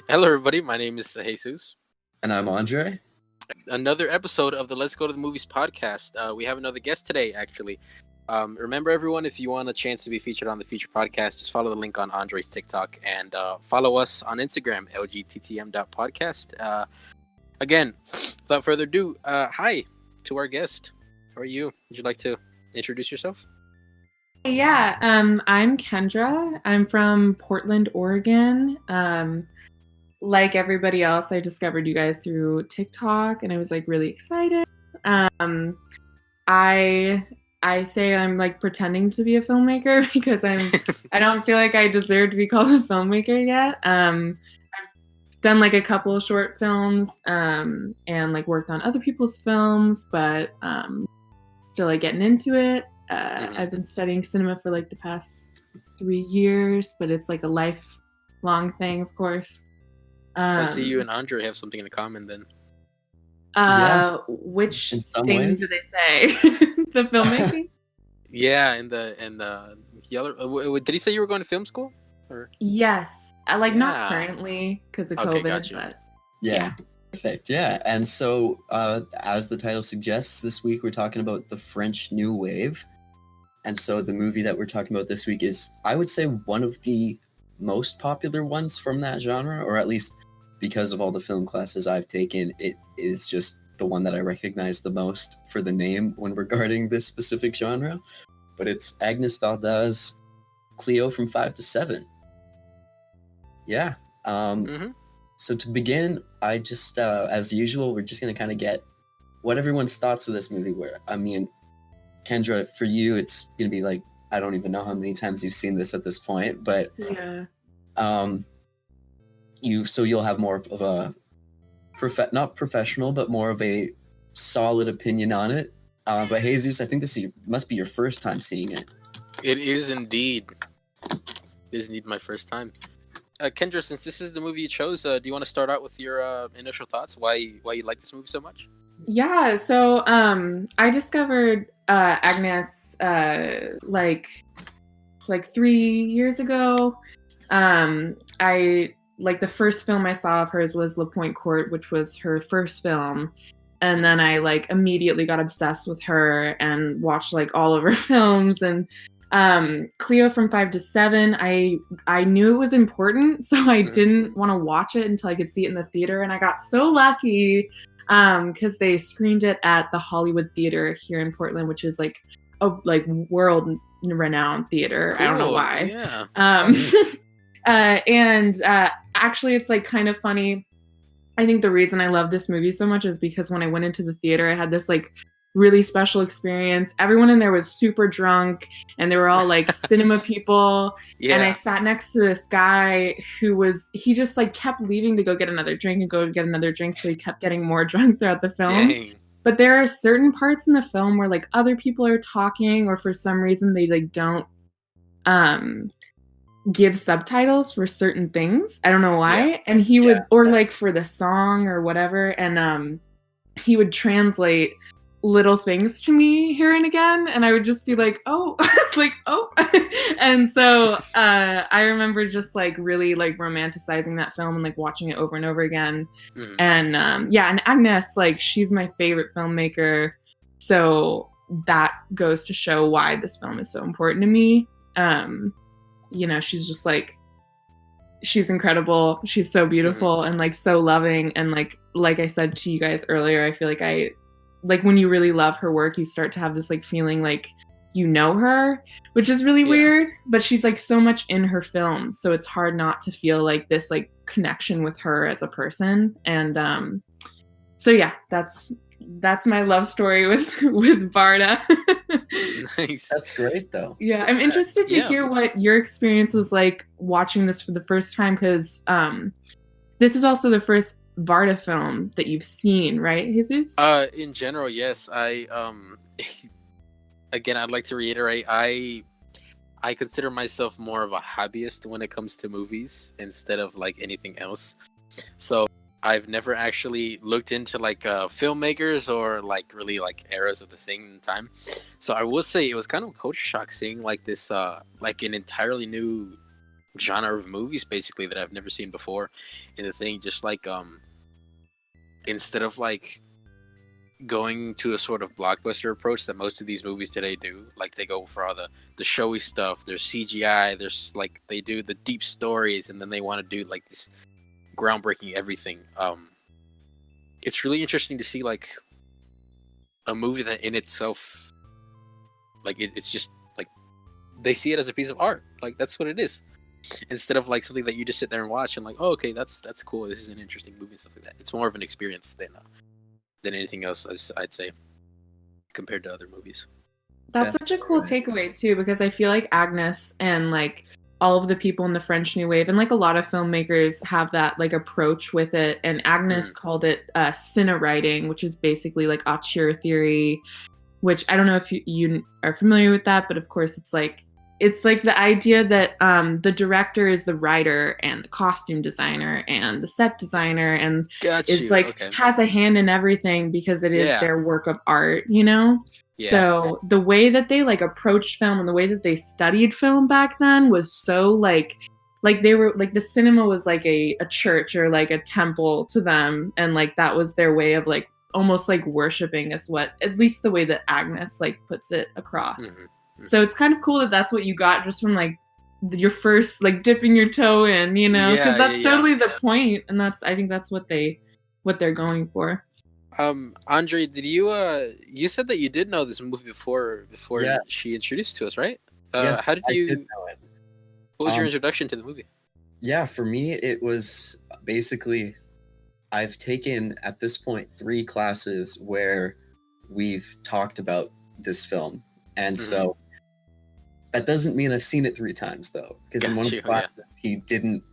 Hello, everybody. My name is Jesus. And I'm Andre. Another episode of the Let's Go to the Movies podcast. We have another guest today, actually. Remember, everyone, if you want a chance to be featured on the future podcast, just follow the link on Andre's TikTok and follow us on Instagram, lgttm.podcast. Again, without further ado, hi to our guest. How are you? Would you like to introduce yourself? Yeah, I'm Kendra. I'm from Portland, Oregon. Like everybody else, I discovered you guys through TikTok, and I was like really excited. I say I'm like pretending to be a filmmaker because I don't feel like I deserve to be called a filmmaker yet. I've done like a couple of short films, and like worked on other people's films, but still like getting into it. I've been studying cinema for like the past 3 years, but it's like a lifelong thing, of course. So I see you and Andre have something in common then. Which in some thing ways. do they say? The filmmaking? Yeah, and the other. Did he say you were going to film school? Or? Yes, not Yeah. currently because of Okay, COVID, gotcha. but Yeah. Perfect. Yeah. And so, as the title suggests, this week we're talking about the French New Wave. And so the movie that we're talking about this week is, I would say, one of the most popular ones from that genre, or at least because of all the film classes I've taken, it is just the one that I recognize the most for the name when regarding this specific genre. But it's Agnès Varda's Cleo from 5 to 7. Yeah. So to begin, I just, as usual, we're just going to kind of get what everyone's thoughts of this movie were. I mean, Kendra, for you, it's going to be like, I don't even know how many times you've seen this at this point, but yeah. You'll have more of a not professional, but more of a solid opinion on it. But Jesus, I think this must be your first time seeing it. It is indeed. It is indeed my first time. Kendra, since this is the movie you chose, do you want to start out with your initial thoughts? Why you like this movie so much? Yeah, so I discovered Agnès like 3 years ago. I like the first film I saw of hers was La Pointe Courte, which was her first film, and then I like immediately got obsessed with her and watched like all of her films. And Cleo from 5 to 7, I knew it was important, so I didn't want to watch it until I could see it in the theater, and I got so lucky because they screened it at the Hollywood Theater here in Portland, which is like a world renowned theater. Cool. I don't know why. Yeah. Actually, it's like kind of funny. I think the reason I love this movie so much is because when I went into the theater, I had this like really special experience. Everyone in there was super drunk, and they were all like cinema people. Yeah. And I sat next to this guy he just like kept leaving to go get another drink and go get another drink, so he kept getting more drunk throughout the film. Dang. But there are certain parts in the film where like other people are talking, or for some reason they like don't give subtitles for certain things. I don't know why. Yeah. And he would, or like for the song or whatever, and he would translate little things to me here and again, and I would just be like, oh, like, oh. And so I remember just like really like romanticizing that film and like watching it over and over again. And and Agnès, like, she's my favorite filmmaker, so that goes to show why this film is so important to me. She's just like, she's incredible, she's so beautiful, and like so loving, and like I said to you guys earlier, I feel like when you really love her work, you start to have this like feeling like you know her, which is really weird, but she's like so much in her films, so it's hard not to feel like this like connection with her as a person. And so yeah, that's my love story with Varda. Nice. That's great, though. Yeah, I'm interested to hear what your experience was like watching this for the first time, because this is also the first Varda film that you've seen, right, Jesus? In general, yes. I again, I'd like to reiterate, I consider myself more of a hobbyist when it comes to movies instead of like anything else. So I've never actually looked into like filmmakers or like really like eras of the thing in time. So I will say it was kind of culture shock seeing like this like an entirely new genre of movies basically that I've never seen before in the thing. Just like instead of like going to a sort of blockbuster approach that most of these movies today do, like they go for all the showy stuff, there's CGI, there's like they do the deep stories, and then they want to do like this groundbreaking everything. It's really interesting to see like a movie that in itself, like it's just like they see it as a piece of art, like that's what it is, instead of like something that you just sit there and watch and like, oh, okay, that's cool, this is an interesting movie and stuff like that. It's more of an experience than anything else, I'd say, compared to other movies. That's such a cool takeaway too, because I feel like Agnès and like all of the people in the French New Wave and like a lot of filmmakers have that like approach with it. And Agnès called it cine writing, which is basically like auteur theory, which I don't know if you are familiar with that, but of course it's like the idea that the director is the writer and the costume designer and the set designer and it's like has a hand in everything because it is their work of art, you know? Yeah. So the way that they like approached film and the way that they studied film back then was so like they were like the cinema was like a church or like a temple to them, and like that was their way of like almost like worshiping is what at least the way that Agnès like puts it across. Mm-hmm. So it's kind of cool that that's what you got just from like your first like dipping your toe in, you know, because that's totally the point, and I think that's what they're going for. Andre, did you said that you did know this movie before she introduced to us, right? Yes, how did you I did know it. What was your introduction to the movie? Yeah, for me it was basically I've taken at this point 3 classes where we've talked about this film, and so that doesn't mean I've seen it 3 times though, because in one of the classes he didn't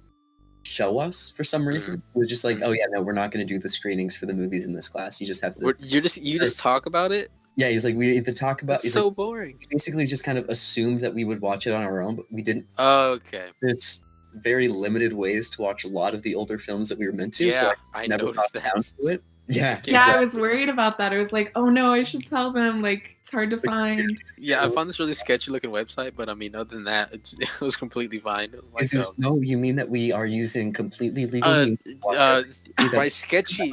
show us for some reason. It was just like, oh yeah, no, we're not going to do the screenings for the movies in this class. You just have to. You just talk about it. Yeah, he's like, we either talk about. It's so boring. We basically just kind of assumed that we would watch it on our own, but we didn't. Oh, okay. There's very limited ways to watch a lot of the older films that we were meant to. Yeah, so I never noticed that. Down to it. Yeah, exactly. I was worried about that. I was like, oh no, I should tell them. Like, it's hard to find. Yeah, I found this really sketchy looking website, but I mean, other than that, it was completely fine. Like, no, you mean that we are using completely legal means?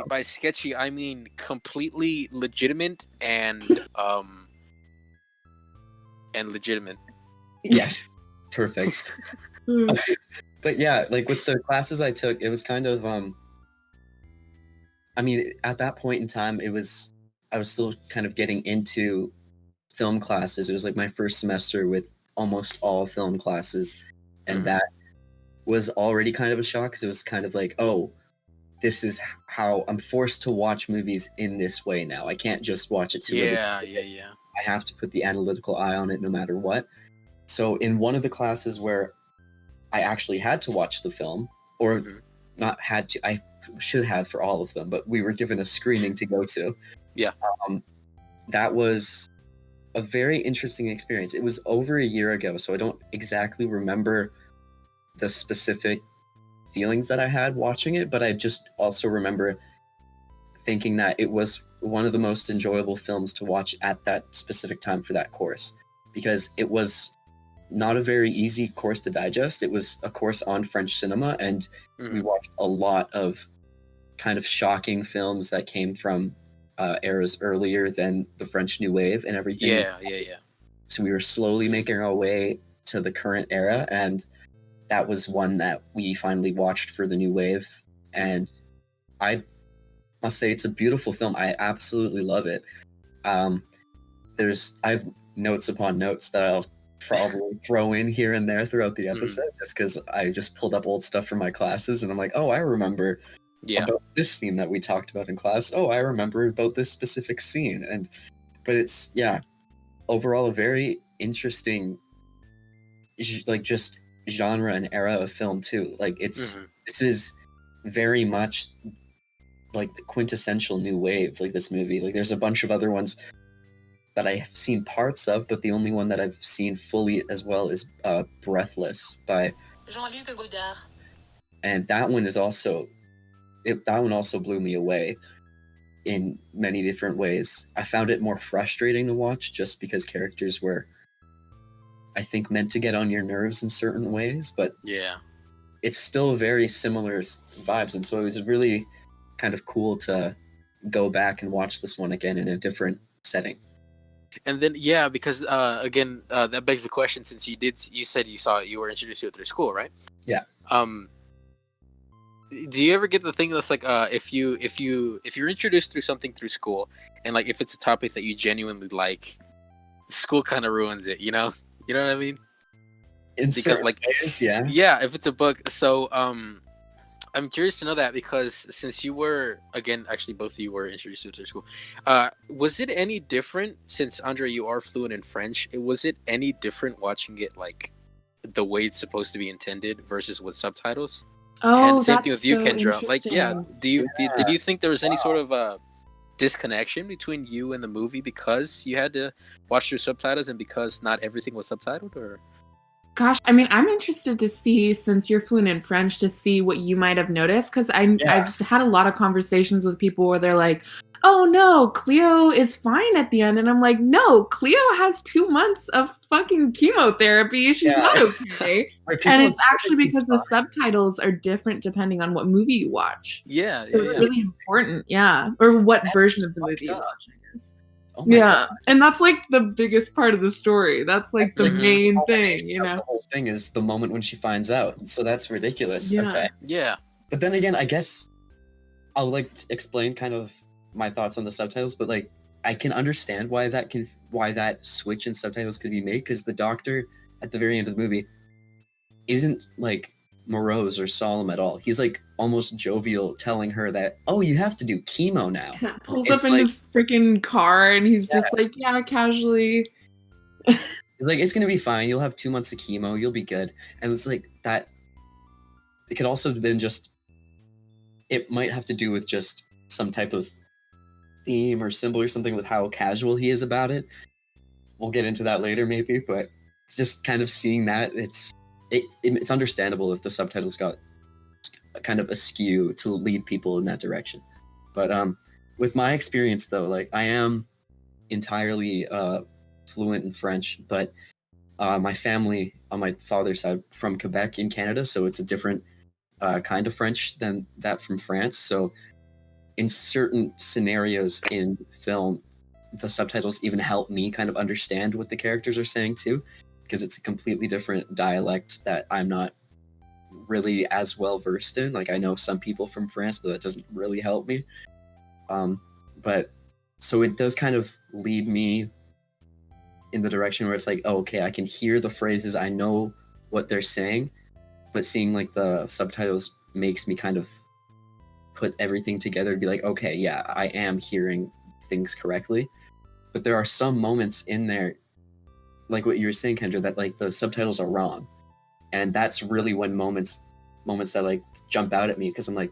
By sketchy, I mean completely legitimate and legitimate. Yes, perfect. But yeah, like with the classes I took, it was kind of I mean, at that point in time, I was still kind of getting into film classes. It was like my first semester with almost all film classes, and that was already kind of a shock because it was kind of like, oh, this is how I'm forced to watch movies in this way now. I can't just watch it to yeah. I have to put the analytical eye on it no matter what. So in one of the classes where I actually had to watch the film, or not had to, I should have for all of them, but we were given a screening to go to. Yeah. That was a very interesting experience. It was over a year ago, so I don't exactly remember the specific feelings that I had watching it, but I just also remember thinking that it was one of the most enjoyable films to watch at that specific time for that course, because it was not a very easy course to digest. It was a course on French cinema, and we watched a lot of kind of shocking films that came from eras earlier than the French New Wave and everything. Yeah. So we were slowly making our way to the current era, and that was one that we finally watched for the New Wave. And I must say, it's a beautiful film. I absolutely love it. I have notes upon notes that I'll probably throw in here and there throughout the episode, just because I just pulled up old stuff from my classes, and I'm like, oh, I remember about this theme that we talked about in class. Oh, I remember about this specific scene. But it's, overall a very interesting, like, just genre and era of film too. Like, this is very much like the quintessential New Wave, like this movie. Like, there's a bunch of other ones that I have seen parts of, but the only one that I've seen fully as well is Breathless by Jean-Luc Godard. And that one is also that one also blew me away in many different ways. I found it more frustrating to watch just because characters were, I think, meant to get on your nerves in certain ways, but Yeah. it's still very similar vibes. And so it was really kind of cool to go back and watch this one again in a different setting. And then because again, that begs the question, since you said you were introduced to it through school, right? Yeah. Do you ever get the thing that's like if you're introduced through something through school, and like if it's a topic that you genuinely like, school kind of ruins it, you know what I mean? In Because certain like ways, yeah. yeah, if it's a book. So I'm curious to know that, because since you were, again, actually both of you were introduced to it through school, was it any different, since Andre, you are fluent in French, was it any different watching it like the way it's supposed to be intended versus with subtitles? Oh, And same that's thing with you, so Kendra. Like, yeah, interesting. did you think there was any sort of disconnection between you and the movie because you had to watch through subtitles and because not everything was subtitled, or? Gosh, I mean, I'm interested to see, since you're fluent in French, to see what you might have noticed, because I've had a lot of conversations with people where they're like, oh no, Cleo is fine at the end. And I'm like, no, Cleo has 2 months of fucking chemotherapy. She's not okay. And it's actually because the subtitles are different depending on what movie you watch. Yeah, So it's really important, or what version of the movie you watch, I guess. Oh God. And that's like the biggest part of the story. That's like the main thing, The whole thing is the moment when she finds out. So that's ridiculous. Yeah. Okay. Yeah. But then again, I guess I'll like explain kind of my thoughts on the subtitles, but like I can understand why that switch in subtitles could be made, because the doctor at the very end of the movie isn't like morose or solemn at all. He's like almost jovial, telling her that, oh, you have to do chemo now. Pulls up in his freaking car and he's just like, yeah, casually. He's like, it's gonna be fine. You'll have 2 months of chemo. You'll be good. And it's like that. It could also have been just. It might have to do with just some type of theme or symbol or something with how casual he is about it. We'll get into that later, maybe. But just kind of seeing that, it's understandable if the subtitles got kind of askew to lead people in that direction. But with my experience, though, like I am entirely fluent in French, but my family on my father's side from Quebec in Canada, so it's a different kind of French than that from France. So in certain scenarios in film, the subtitles even help me kind of understand what the characters are saying too, because it's a completely different dialect that I'm not really as well versed in. Like I know some people from France, but that doesn't really help me. But so it does kind of lead me in the direction where it's like, oh, okay, I can hear the phrases, I know what they're saying, but seeing like the subtitles makes me kind of put everything together and be like, okay, yeah, I am hearing things correctly. But there are some moments in there, like what you were saying, Kendra, that like the subtitles are wrong. And that's really when moments that like jump out at me, because I'm like,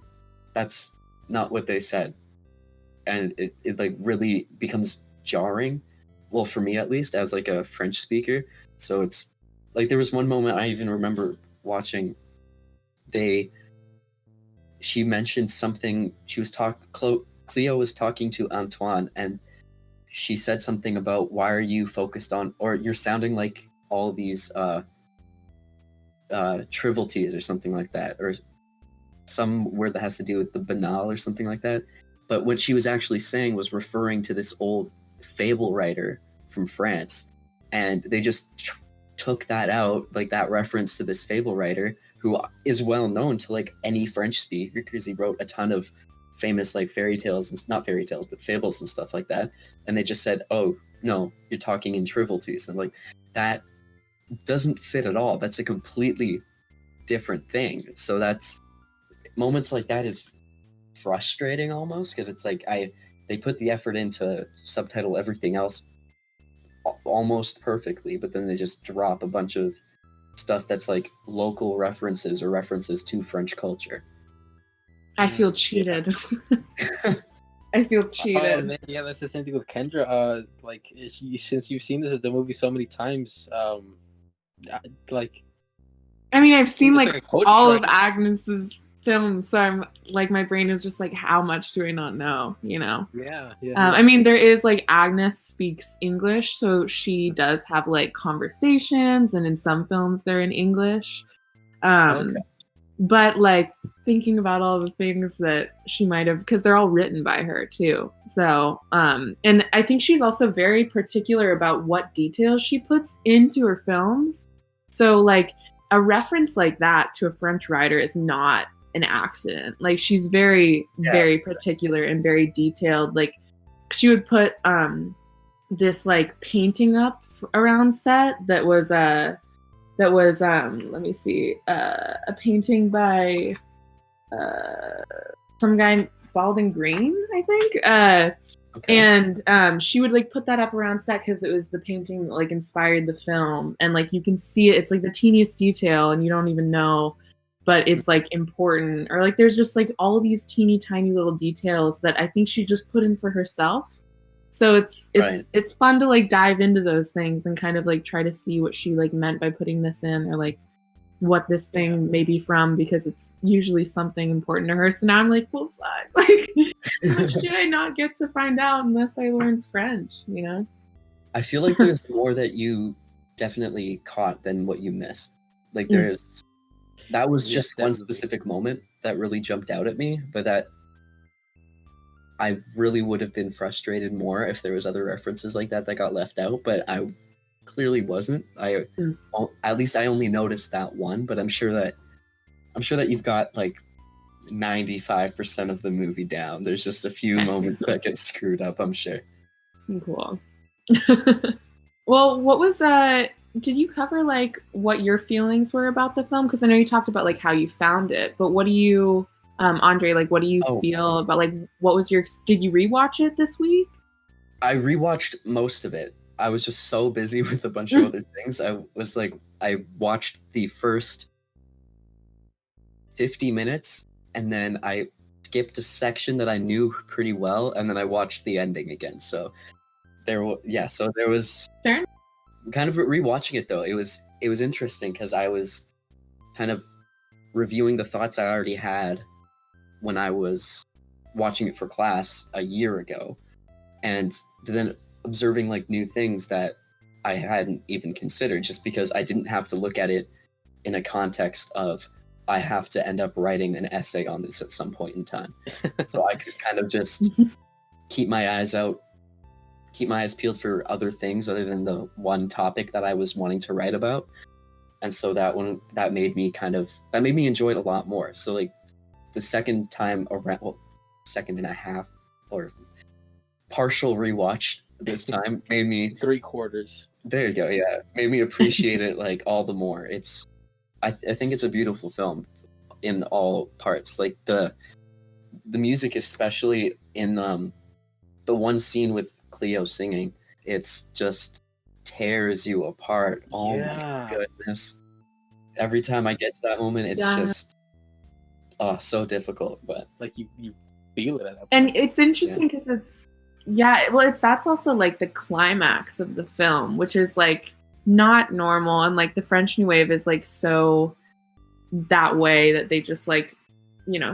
that's not what they said. And it like really becomes jarring. Well, for me at least, as like a French speaker. So it's like there was one moment I even remember watching, she mentioned something, Cleo was talking to Antoine, and she said something about, why are you focused on, or you're sounding like all these trivialities or something like that, or some word that has to do with the banal or something like that. But what she was actually saying was referring to this old fable writer from France, and they just took that out, like that reference to this fable writer who is well known to like any French speaker, because he wrote a ton of famous like fairy tales, and not fairy tales, but fables and stuff like that. And they just said, oh no, you're talking in trivialities, and like that doesn't fit at all. That's a completely different thing. So that's moments like that is frustrating almost, because it's like they put the effort in to subtitle everything else almost perfectly, but then they just drop a bunch of stuff that's like local references or references to French culture. I feel cheated. I feel cheated. Man, yeah, that's the same thing with Kendra. Like, since you've seen the movie so many times, like, I mean, I've seen like all of Agnes's films, so I'm like, my brain is just like, how much do I not know? Yeah. I mean, there is like Agnes speaks English, so she does have like conversations, and in some films they're in English. Okay. But like thinking about all the things that she might have, because they're all written by her too. So, and I think she's also very particular about what details she puts into her films. So like a reference like that to a French writer is not an accident. Like she's very, very particular and very detailed. Like she would put this like painting up around set that was let me see, a painting by some guy, Baldwin Green, I think. Okay. And she would like put that up around set because it was the painting that like inspired the film, and like you can see it. It's like the teeniest detail, and you don't even know, but it's like important. Or like there's just like all these teeny tiny little details that I think she just put in for herself. So it's fun to like dive into those things and kind of like try to see what she like meant by putting this in, or like what this thing may be from, because it's usually something important to her. So now I'm like, well, fuck, like how much did I not get to find out unless I learned French, I feel like there's more that you definitely caught than what you missed. Like that was just one specific moment that really jumped out at me, but that I really would have been frustrated more if there was other references like that got left out, but I clearly wasn't. At least I only noticed that one, but I'm sure that you've got like 95% of the movie down. There's just a few moments that get screwed up, I'm sure. Cool. Well, what was did you cover like what your feelings were about the film? Because I know you talked about like how you found it, but what do you Andre, like what do you feel about, like, what was did you rewatch it this week? I rewatched most of it. I was just so busy with a bunch of other things. I watched the first 50 minutes and then I skipped a section that I knew pretty well, and then I watched the ending again. So there was Fair. Kind of rewatching it though. It was interesting because I was kind of reviewing the thoughts I already had when I was watching it for class a year ago, and then observing like new things that I hadn't even considered, just because I didn't have to look at it in a context of I have to end up writing an essay on this at some point in time. So I could kind of just keep my eyes peeled for other things other than the one topic that I was wanting to write about. And so that made me enjoy it a lot more. So like the second time around, second and a half or partial rewatch this time made me 3/4. There you go. Yeah. Made me appreciate it like all the more. I think it's a beautiful film in all parts. Like the music, especially in the one scene with Cleo singing, it's just tears you apart. Oh my goodness. Every time I get to that moment, it's just so difficult, but like you feel it at that point. And it's interesting because that's also like the climax of the film, which is like not normal, and like the French New Wave is like so that way that they just like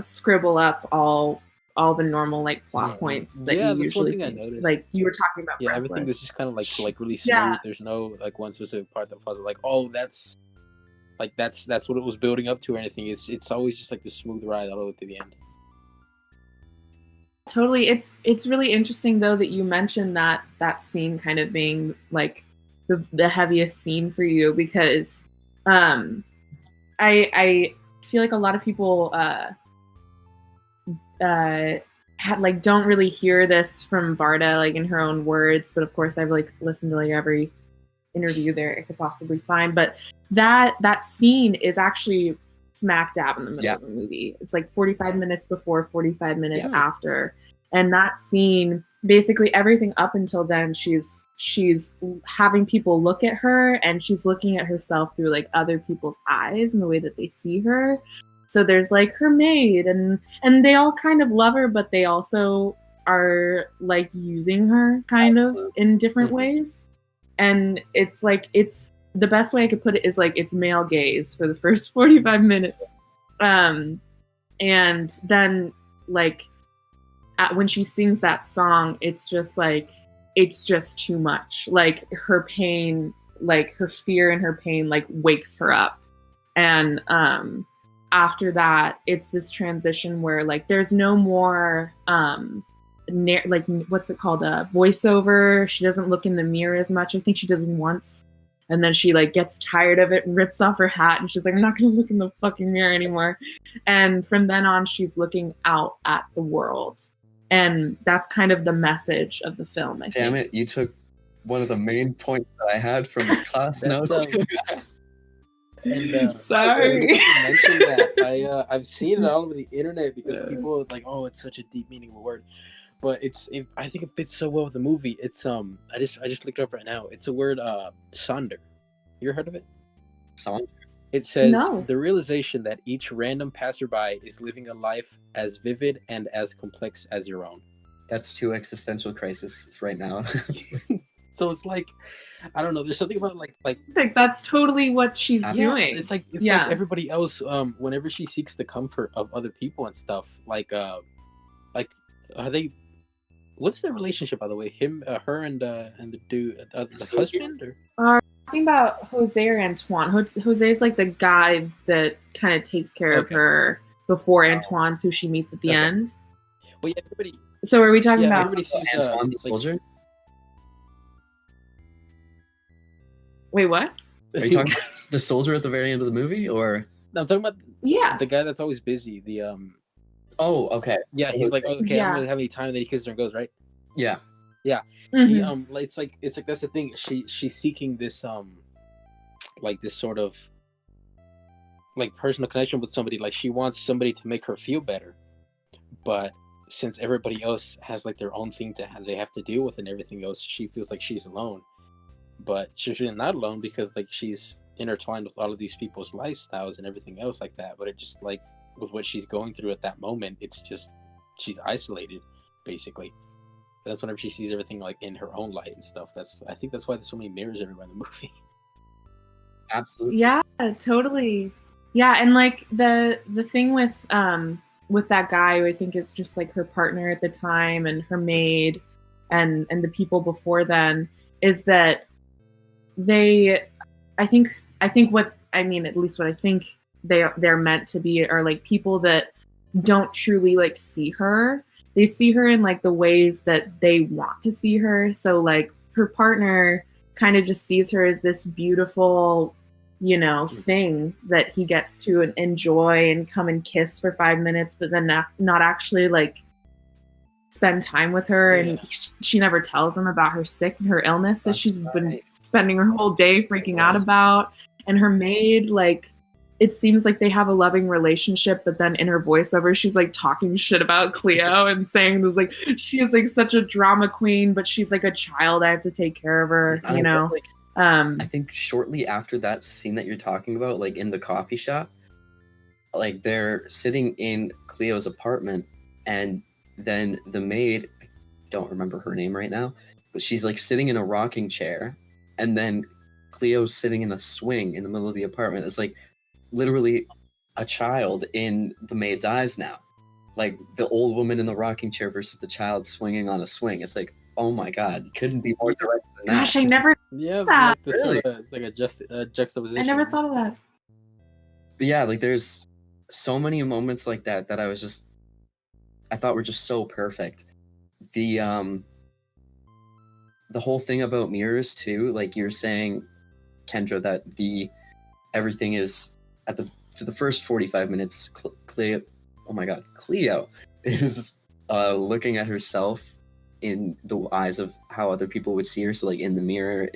scribble up all the normal like plot points that you usually one thing I noticed. Like you were talking about. Yeah, everything was just kind of like really smooth. Yeah. There's no like one specific part that was like, oh, that's what it was building up to or anything. It's always just like the smooth ride all the way to the end. Totally. It's really interesting though that you mentioned that scene kind of being like the heaviest scene for you, because I feel like a lot of people don't really hear this from Varda like in her own words, but of course I've like listened to like every interview there I could possibly find. But that scene is actually smack dab in the middle of the movie. It's like 45 minutes before, 45 minutes after. And that scene, basically everything up until then, she's having people look at her, and she's looking at herself through like other people's eyes and the way that they see her. So there's like her maid, and they all kind of love her, but they also are like using her kind of in different ways. And it's like, it's the best way I could put it is like it's male gaze for the first 45 minutes. And And then like when she sings that song, it's just too much. Like her pain, like her fear and her pain like wakes her up. And after that, it's this transition where like there's no more like what's it called, a voiceover. She doesn't look in the mirror as much. I think she does once, and then she like gets tired of it and rips off her hat, and she's like, I'm not gonna look in the fucking mirror anymore. And from then on, she's looking out at the world, and that's kind of the message of the film. Damn it, you took one of the main points that I had from the class notes. And sorry, you mentioned that. I've seen it all over the internet because people are like, oh, it's such a deep meaning of a word. But I think it fits so well with the movie. It's I just looked it up right now. It's a word sonder. You ever heard of it? Sonder? It says No. The realization that each random passerby is living a life as vivid and as complex as your own. That's 2 existential crisis right now. So it's like, I don't know. There's something about like that's totally what she's doing. It's like everybody else. Whenever she seeks the comfort of other people and stuff, like are they? What's their relationship, by the way? Her, and the dude, the husband, or? Talking about Jose or Antoine. Jose's like the guy that kind of takes care of her before Antoine's, who she meets at the end. Well, yeah, everybody. So are we talking about everybody sees Antoine the soldier? Wait, what? Are you talking about the soldier at the very end of the movie, or? No, I'm talking about the guy that's always busy. The Oh, okay. Yeah, he's like, okay, Yeah. I don't really have any time. That he kisses her and goes, right? Yeah. Yeah. Mhm. He, it's like that's the thing. She's seeking this like this sort of like personal connection with somebody. Like she wants somebody to make her feel better, but since everybody else has like their own thing they have to deal with and everything else, she feels like she's alone. But she's really not alone because like she's intertwined with all of these people's lifestyles and everything else like that. But it just like with what she's going through at that moment, it's just she's isolated basically. That's whenever she sees everything like in her own light and stuff. I think that's why there's so many mirrors everywhere in the movie. Absolutely. Yeah, totally. Yeah, and like the thing with that guy, who I think is just like her partner at the time and her maid and the people before then, is that I think what I mean, at least what I think they're meant to be, are like people that don't truly like see her. They see her in like the ways that they want to see her. So like her partner kind of just sees her as this beautiful, thing that he gets to enjoy and come and kiss for 5 minutes, but then not actually like spend time with her. And she never tells him about her illness that she's been spending her whole day freaking out about. And her maid, like, it seems like they have a loving relationship, but then in her voiceover, she's like talking shit about Cleo and saying this like she is like such a drama queen, but she's like a child. I have to take care of her, I think shortly after that scene that you're talking about, like in the coffee shop, like they're sitting in Cleo's apartment, and then the maid, I don't remember her name right now, but she's like sitting in a rocking chair, and then Cleo's sitting in a swing in the middle of the apartment. It's like literally a child in the maid's eyes now. Like the old woman in the rocking chair versus the child swinging on a swing. It's like, oh my god, you couldn't be more direct than that. Gosh, I never Yeah, that. like it's like a juxtaposition. I never thought of that. But yeah, like there's so many moments like that I thought were just so perfect. The whole thing about mirrors too, like you're saying, Kendra, that everything is for the first 45 minutes, Cleo is looking at herself in the eyes of how other people would see her. So like in the mirror,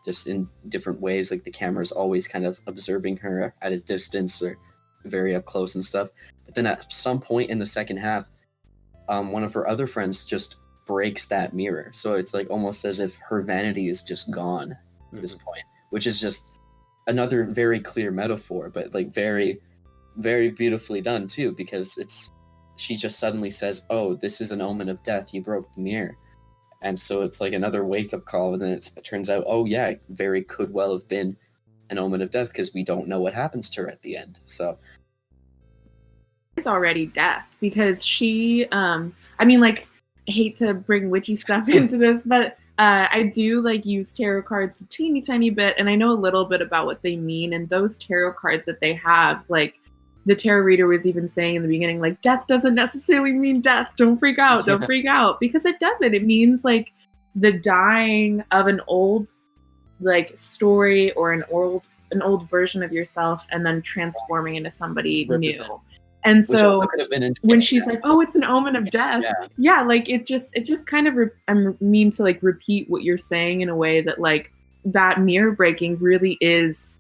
just in different ways, like the camera's always kind of observing her at a distance or very up close and stuff. But then at some point in the second half, one of her other friends just breaks that mirror. So it's like almost as if her vanity is just gone at this point, which is just another very clear metaphor, but like very, very beautifully done too, because she just suddenly says, oh, this is an omen of death, you broke the mirror. And so it's like another wake-up call, and then it turns out, oh yeah, it very could well have been an omen of death, because we don't know what happens to her at the end. So already death, because she I mean, like, I hate to bring witchy stuff into this, but I do like use tarot cards a teeny tiny bit, and I know a little bit about what they mean. And those tarot cards that they have, like, the tarot reader was even saying in the beginning, like, death doesn't necessarily mean death. Don't freak out. Don't freak out. Because it doesn't. It means, like, the dying of an old, like, story or an old version of yourself, and then transforming into somebody new. And so when she's like, oh, it's an omen of death. Yeah, like, it just kind of, I mean to, like, repeat what you're saying in a way that, like, that mirror breaking really is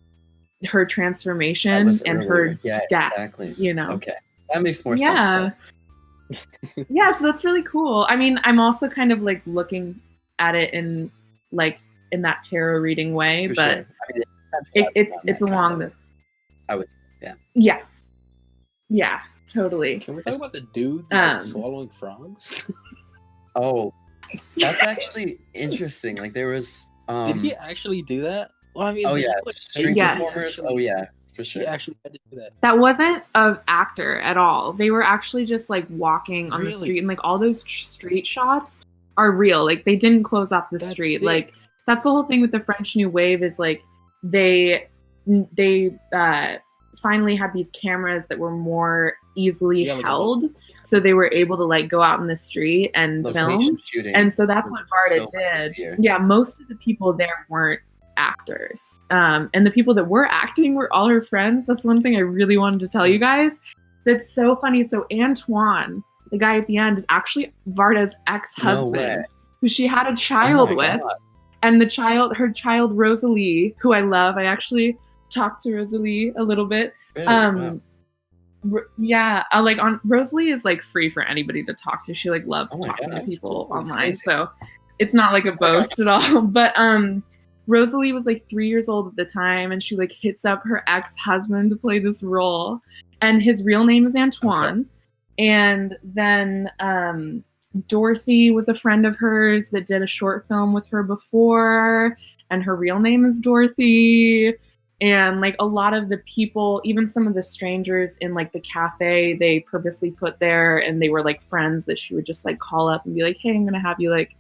her transformation and her death. Exactly. You know? Okay. That makes more sense. Yeah, so that's really cool. I mean, I'm also kind of, like, looking at it in, like, in that tarot reading way, but sure. I mean, it's along the. I would. Yeah. Yeah, totally. Can we talk about the dude swallowing frogs? Oh, that's actually interesting. Like, there was. Did he actually do that? Well, I mean, street performers. Oh yeah, for sure. He actually had to do that. That wasn't an actor at all. They were actually just, like, walking on the street, and, like, all those street shots are real. Like, they didn't close off the street. Sick. Like, that's the whole thing with the French New Wave, is, like, they finally had these cameras that were more easily held, so they were able to, like, go out in the street and film. And so that's what Varda did. Easier. Yeah, most of the people there weren't actors, and the people that were acting were all her friends. That's one thing I really wanted to tell you guys. That's so funny. So Antoine, the guy at the end, is actually Varda's ex-husband, who she had a child with. God. And her child Rosalie, who I love. I actually talked to Rosalie a little bit. Really? Rosalie is, like, free for anybody to talk to. She, like, loves talking to people online, so it's not, like, a boast at all. But Rosalie was, like, 3 years old at the time, and she, like, hits up her ex-husband to play this role, and his real name is Antoine. And then Dorothy was a friend of hers that did a short film with her before, and her real name is Dorothy. And, like, a lot of the people, even some of the strangers in, like, the cafe, they purposely put there, and they were, like, friends that she would just, like, call up and be like, hey, I'm going to have you, like,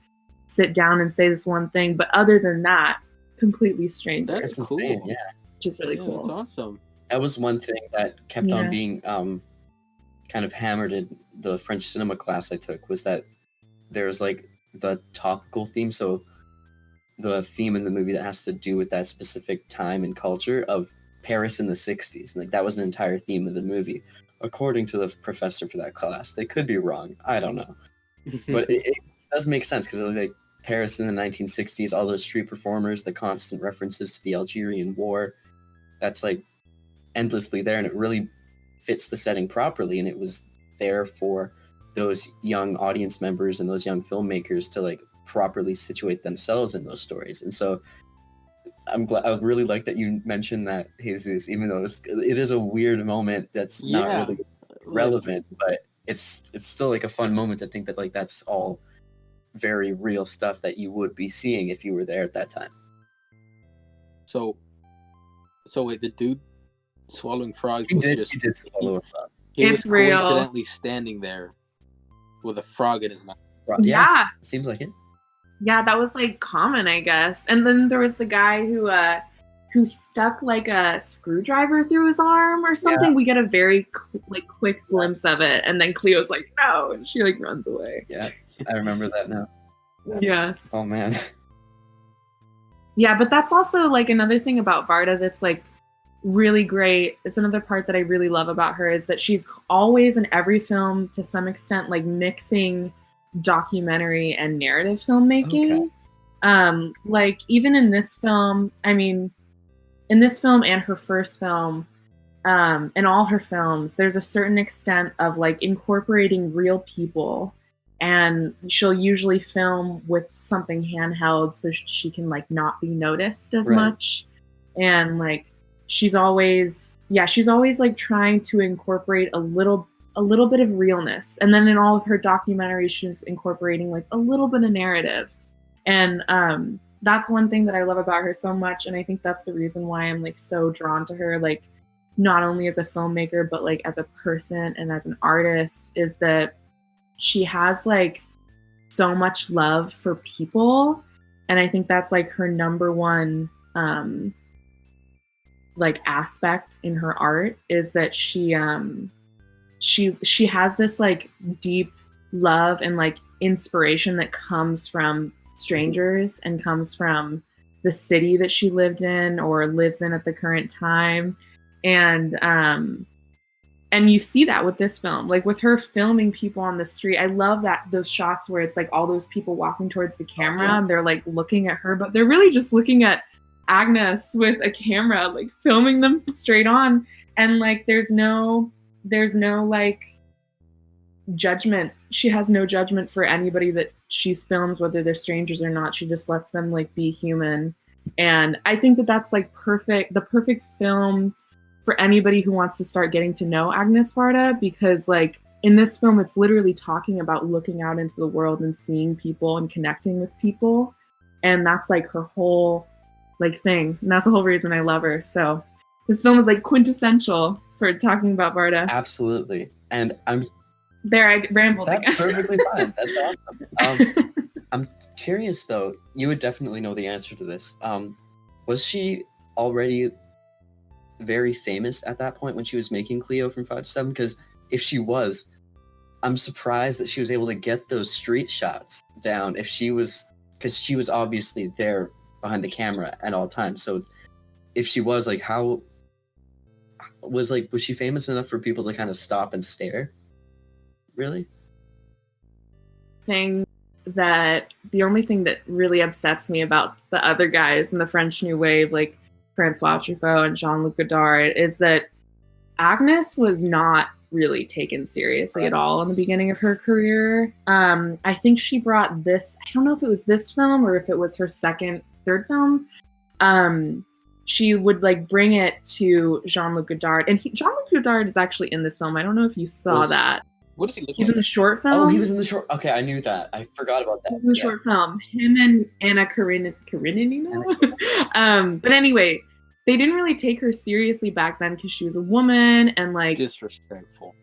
sit down and say this one thing. But other than that, completely strangers. That's cool. Insane, yeah. Which is really cool. That's awesome. That was one thing that kept on being kind of hammered in the French cinema class I took, was that there's, like, the topical theme. So the theme in the movie that has to do with that specific time and culture of Paris in the 60s. And, like, that was an entire theme of the movie, according to the professor for that class. They could be wrong. I don't know. But it does make sense, because, like, Paris in the 1960s, all those street performers, the constant references to the Algerian War, that's, like, endlessly there, and it really fits the setting properly. And it was there for those young audience members and those young filmmakers to, like, properly situate themselves in those stories. And so I really like that you mentioned that, Jesus, even though it is a weird moment that's not really relevant, but it's still, like, a fun moment to think that, like, that's all very real stuff that you would be seeing if you were there at that time. So wait, the dude swallowing frogs he did swallow a frog. He was coincidentally standing there with a frog in his mouth. Yeah. Seems like it. Yeah, that was, like, common, I guess. And then there was the guy who stuck, like, a screwdriver through his arm or something. Yeah. We get a very quick glimpse of it, and then Cleo's like, no, and she, like, runs away. Yeah, I remember that now. Yeah. Oh man. Yeah, but that's also, like, another thing about Varda that's, like, really great. It's another part that I really love about her, is that she's always in every film, to some extent, like, mixing documentary and narrative filmmaking. Like, even in this film, I mean, in this film and her first film, in all her films, there's a certain extent of, like, incorporating real people, and she'll usually film with something handheld so she can, like, not be noticed as much. And, like, she's always like trying to incorporate a little bit of realness. And then in all of her documentaries, she's incorporating, like, a little bit of narrative. And that's one thing that I love about her so much. And I think that's the reason why I'm, like, so drawn to her. Like, not only as a filmmaker, but like as a person and as an artist, is that she has like so much love for people. And I think that's like her number one like aspect in her art, is that she has this like deep love and like inspiration that comes from strangers and comes from the city that she lived in or lives in at the current time. And you see that with this film, like with her filming people on the street. I love that, those shots where it's like all those people walking towards the camera and they're like looking at her, but they're really just looking at Agnès with a camera, like filming them straight on. And like there's no like judgment. She has no judgment for anybody that she films, whether they're strangers or not. She just lets them like be human. And I think that that's like the perfect film for anybody who wants to start getting to know Agnès Varda, because like in this film, it's literally talking about looking out into the world and seeing people and connecting with people. And that's like her whole like thing. And that's the whole reason I love her. So this film is like quintessential for talking about Varda. Absolutely. And I rambled That's again. perfectly fine. That's awesome. I'm curious though, you would definitely know the answer to this. Was she already very famous at that point when she was making Cleo from 5 to 7? Because if she was, I'm surprised that she was able to get those street shots down. Because she was obviously there behind the camera at all times. So if she was, like, was she famous enough for people to kind of stop and stare? Really? The only thing that really upsets me about the other guys in the French New Wave, like Francois Truffaut and Jean-Luc Godard, is that Agnès was not really taken seriously at all in the beginning of her career. I think she brought this, I don't know if it was this film or if it was her third film. She would like bring it to Jean-Luc Godard, and Jean-Luc Godard is actually in this film. I don't know if you saw that. What does he look He's like? in the short film. Oh, he was in the short. Okay, I knew that. I forgot about that. He's in the short film. Him and Anna Karenina. But anyway, they didn't really take her seriously back then because she was a woman and like disrespectful.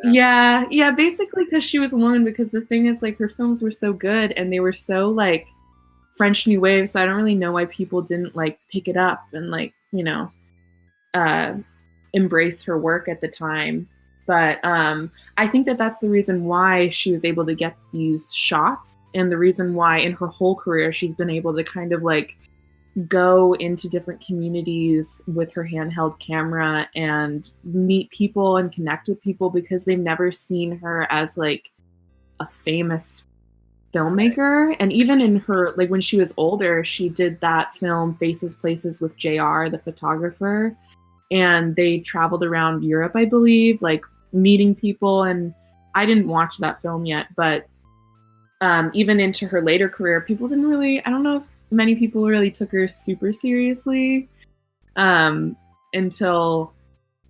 Yeah, basically because she was a woman. Because the thing is, like, her films were so good and they were so like French New Wave. So I don't really know why people didn't like pick it up and like, you know, embrace her work at the time. But I think that that's the reason why she was able to get these shots, and the reason why in her whole career she's been able to kind of like go into different communities with her handheld camera and meet people and connect with people, because they've never seen her as like a famous filmmaker. And even in her, like when she was older, she did that film Faces Places with JR, the photographer, and they traveled around Europe, I believe, like meeting people. And I didn't watch that film yet, but even into her later career, people didn't really, I don't know if many people really took her super seriously until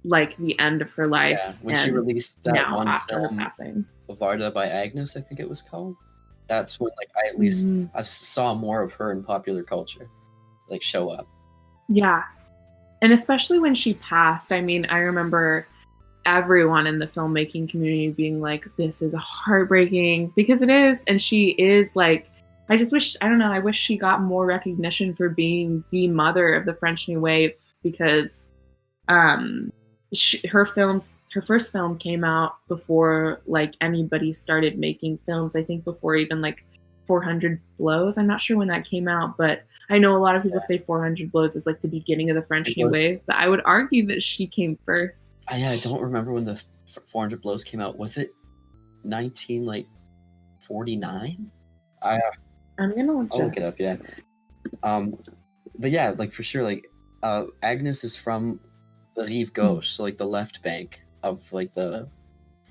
like the end of her life. Yeah, when she released that one film, passing. Varda by Agnès, I think it was called. That's when like I at least I saw more of her in popular culture like show up. Yeah. And especially when she passed, I mean, I remember everyone in the filmmaking community being like, this is heartbreaking, because it is. And she is like, I wish she got more recognition for being the mother of the French New Wave, because her first film came out before like anybody started making films. I think before even like 400 Blows. I'm not sure when that came out, but I know a lot of people say 400 Blows is like the beginning of the French New Wave, but I would argue that she came first. I don't remember when the 400 Blows came out. Was it 1949? I'm gonna look it up. Yeah. But yeah, like for sure, like Agnès is from the Rive Gauche, so like the left bank of like the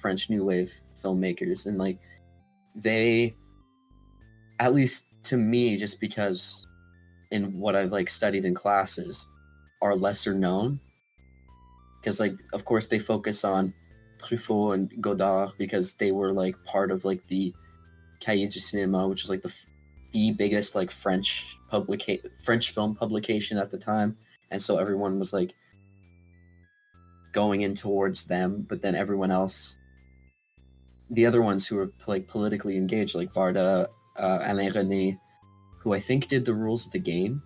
French New Wave filmmakers, and like they, at least to me, just because in what I've like studied in classes, are lesser known. Because like, of course, they focus on Truffaut and Godard because they were like part of like the Cahiers du Cinéma, which is like the biggest like French film publication at the time, and so everyone was like going in towards them, but then everyone else, the other ones who were like politically engaged, like Varda, Alain René, who I think did the rules of the game.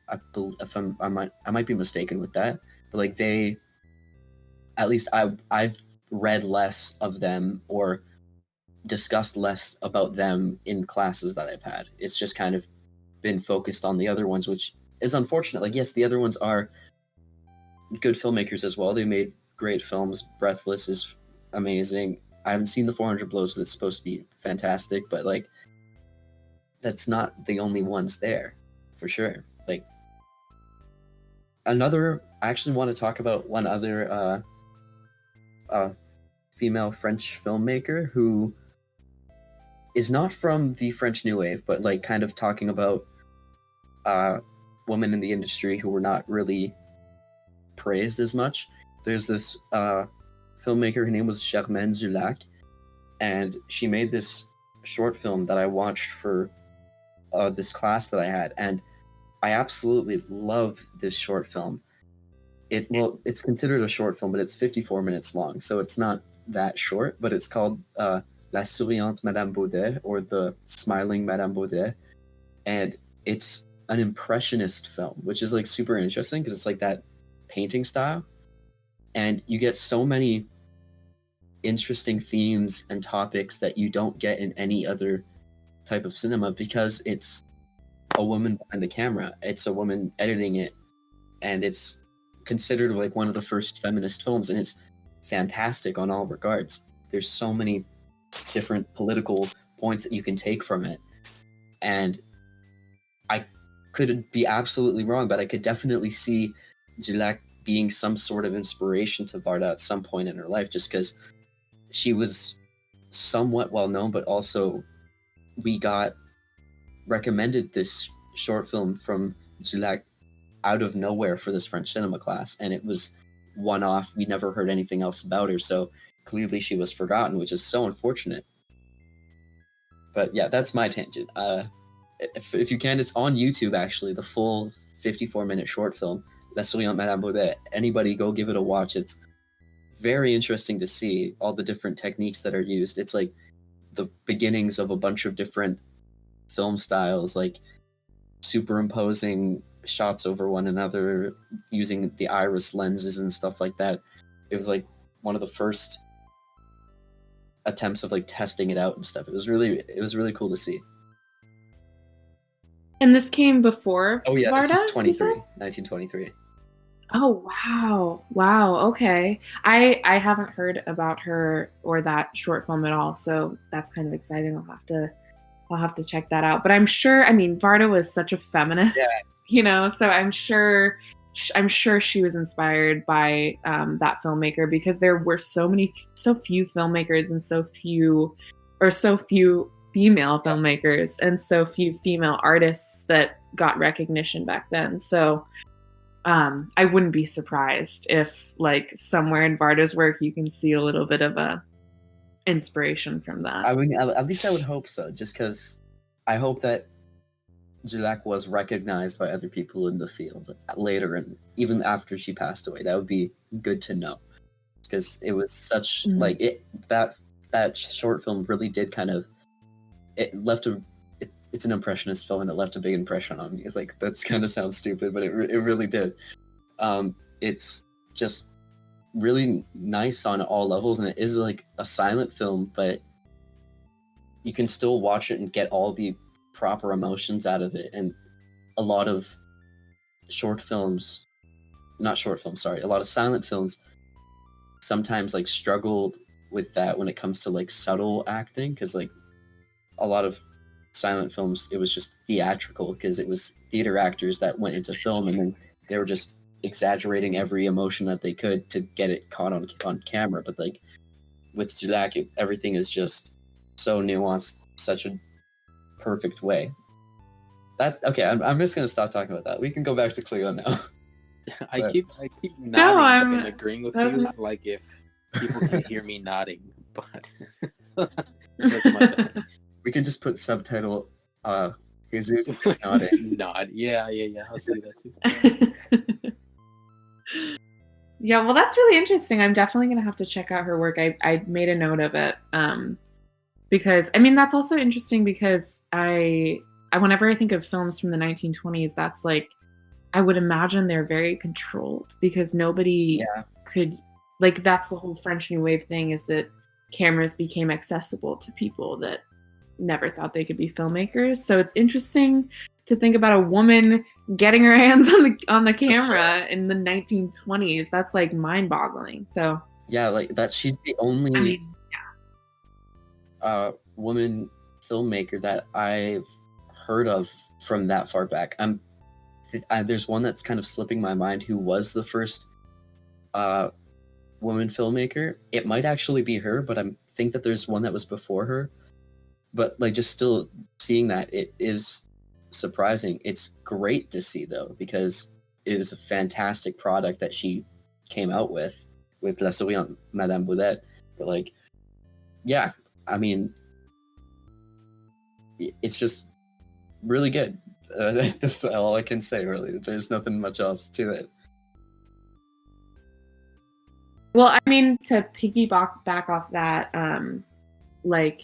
I might be mistaken with that, but like they, at least I've read less of them or discussed less about them in classes that I've had. It's just kind of been focused on the other ones, which is unfortunate. Like, yes, the other ones are good filmmakers as well. They made great films. Breathless is amazing. I haven't seen the 400 Blows, but it's supposed to be fantastic. But like, that's not the only ones there, for sure. Like, I actually want to talk about one other female French filmmaker who is not from the French New Wave, but like kind of talking about women in the industry who were not really praised as much. There's this filmmaker, her name was Germaine Zulac, and she made this short film that I watched for this class that I had, and I absolutely love this short film. It's considered a short film, but it's 54 minutes long, so it's not that short, but it's called La Souriante Madame Baudet, or The Smiling Madame Baudet, and it's an impressionist film, which is like super interesting because it's like that painting style, and you get so many interesting themes and topics that you don't get in any other type of cinema because it's a woman behind the camera, it's a woman editing it, and it's considered like one of the first feminist films, and it's fantastic on all regards. There's so many different political points that you can take from it, and I could be absolutely wrong, but I could definitely see Zulac being some sort of inspiration to Varda at some point in her life, just because she was somewhat well known, but also we got recommended this short film from Zulac out of nowhere for this French cinema class, and it was one-off. We never heard anything else about her, so clearly she was forgotten, which is so unfortunate. But yeah, that's my tangent. If you can, it's on YouTube actually, the full 54-minute short film, La Souriante Madame Baudet. Anybody go give it a watch. It's very interesting to see all the different techniques that are used. It's like the beginnings of a bunch of different film styles, like superimposing shots over one another, using the iris lenses and stuff like that. It was like one of the first attempts of like testing it out and stuff. It was really cool to see. And this came before Varda? This was 1923. Oh wow, okay. I haven't heard about her or that short film at all, so that's kind of exciting. I'll have to check that out. But I'm sure, I mean, Varda was such a feminist, so I'm sure she was inspired by that filmmaker, because there were so few filmmakers and so few female filmmakers and so few female artists that got recognition back then. So I wouldn't be surprised if, like, somewhere in Varda's work you can see a little bit of a inspiration from that. I mean, at least I would hope so, just because I hope that Zulac was recognized by other people in the field later, and even after she passed away. That would be good to know, because it was such like that short film really did kind of, it's an impressionist film, and it left a big impression on me. It's like, that's kind of sounds stupid, but it really did. It's just really nice on all levels, and it is like a silent film, but you can still watch it and get all the proper emotions out of it. And a lot of a lot of silent films sometimes like struggled with that when it comes to like subtle acting, because like a lot of silent films, it was just theatrical, because it was theater actors that went into film, and then they were just exaggerating every emotion that they could to get it caught on camera. But like with Zulac, everything is just so nuanced, such a perfect way. I'm just gonna stop talking about that. We can go back to Cleo now. I keep nodding and agreeing with you, like if people can hear me nodding, but that's my bad. We can just put subtitle Jesus is nodding. Nod. Yeah. I'll say that too. Yeah, well, that's really interesting. I'm definitely gonna have to check out her work. I made a note of it. Because I mean that's also interesting because I whenever I think of films from the 1920s, that's like I would imagine they're very controlled because nobody Yeah. could like that's the whole French New Wave thing is that cameras became accessible to people that never thought they could be filmmakers. So it's interesting to think about a woman getting her hands on the camera in the 1920s. That's like mind-boggling. So Yeah, like that. She's the only I mean, woman filmmaker that I've heard of from that far back. There's one that's kind of slipping my mind who was the first woman filmmaker. It might actually be her, but I think that there's one that was before her. But like just still seeing that, it is surprising. It's great to see though, because it was a fantastic product that she came out with La Souriante Madame Boudet. But like, yeah, I mean, it's just really good. That's all I can say, really. There's nothing much else to it. well, I mean, to piggyback back off that, like,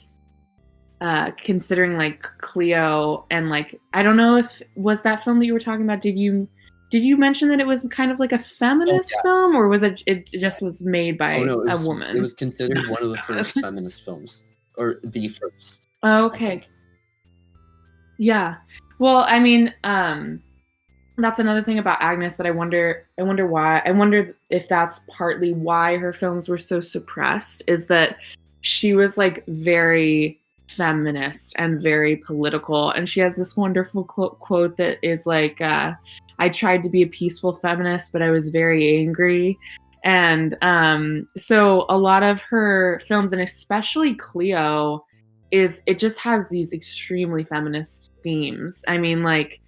considering like Cleo and like, I don't know if was that film that you were talking about. Did you mention that it was kind of like a feminist film, or was it just was made by a woman? It was considered one of the first feminist films, or the first. Oh, okay. Yeah. Well, I mean, that's another thing about Agnès that I wonder why. I wonder if that's partly why her films were so suppressed, is that she was like very feminist and very political. And she has this wonderful quote that is like, I tried to be a peaceful feminist, but I was very angry. And so a lot of her films, and especially Cleo, it just has these extremely feminist themes. I mean, like,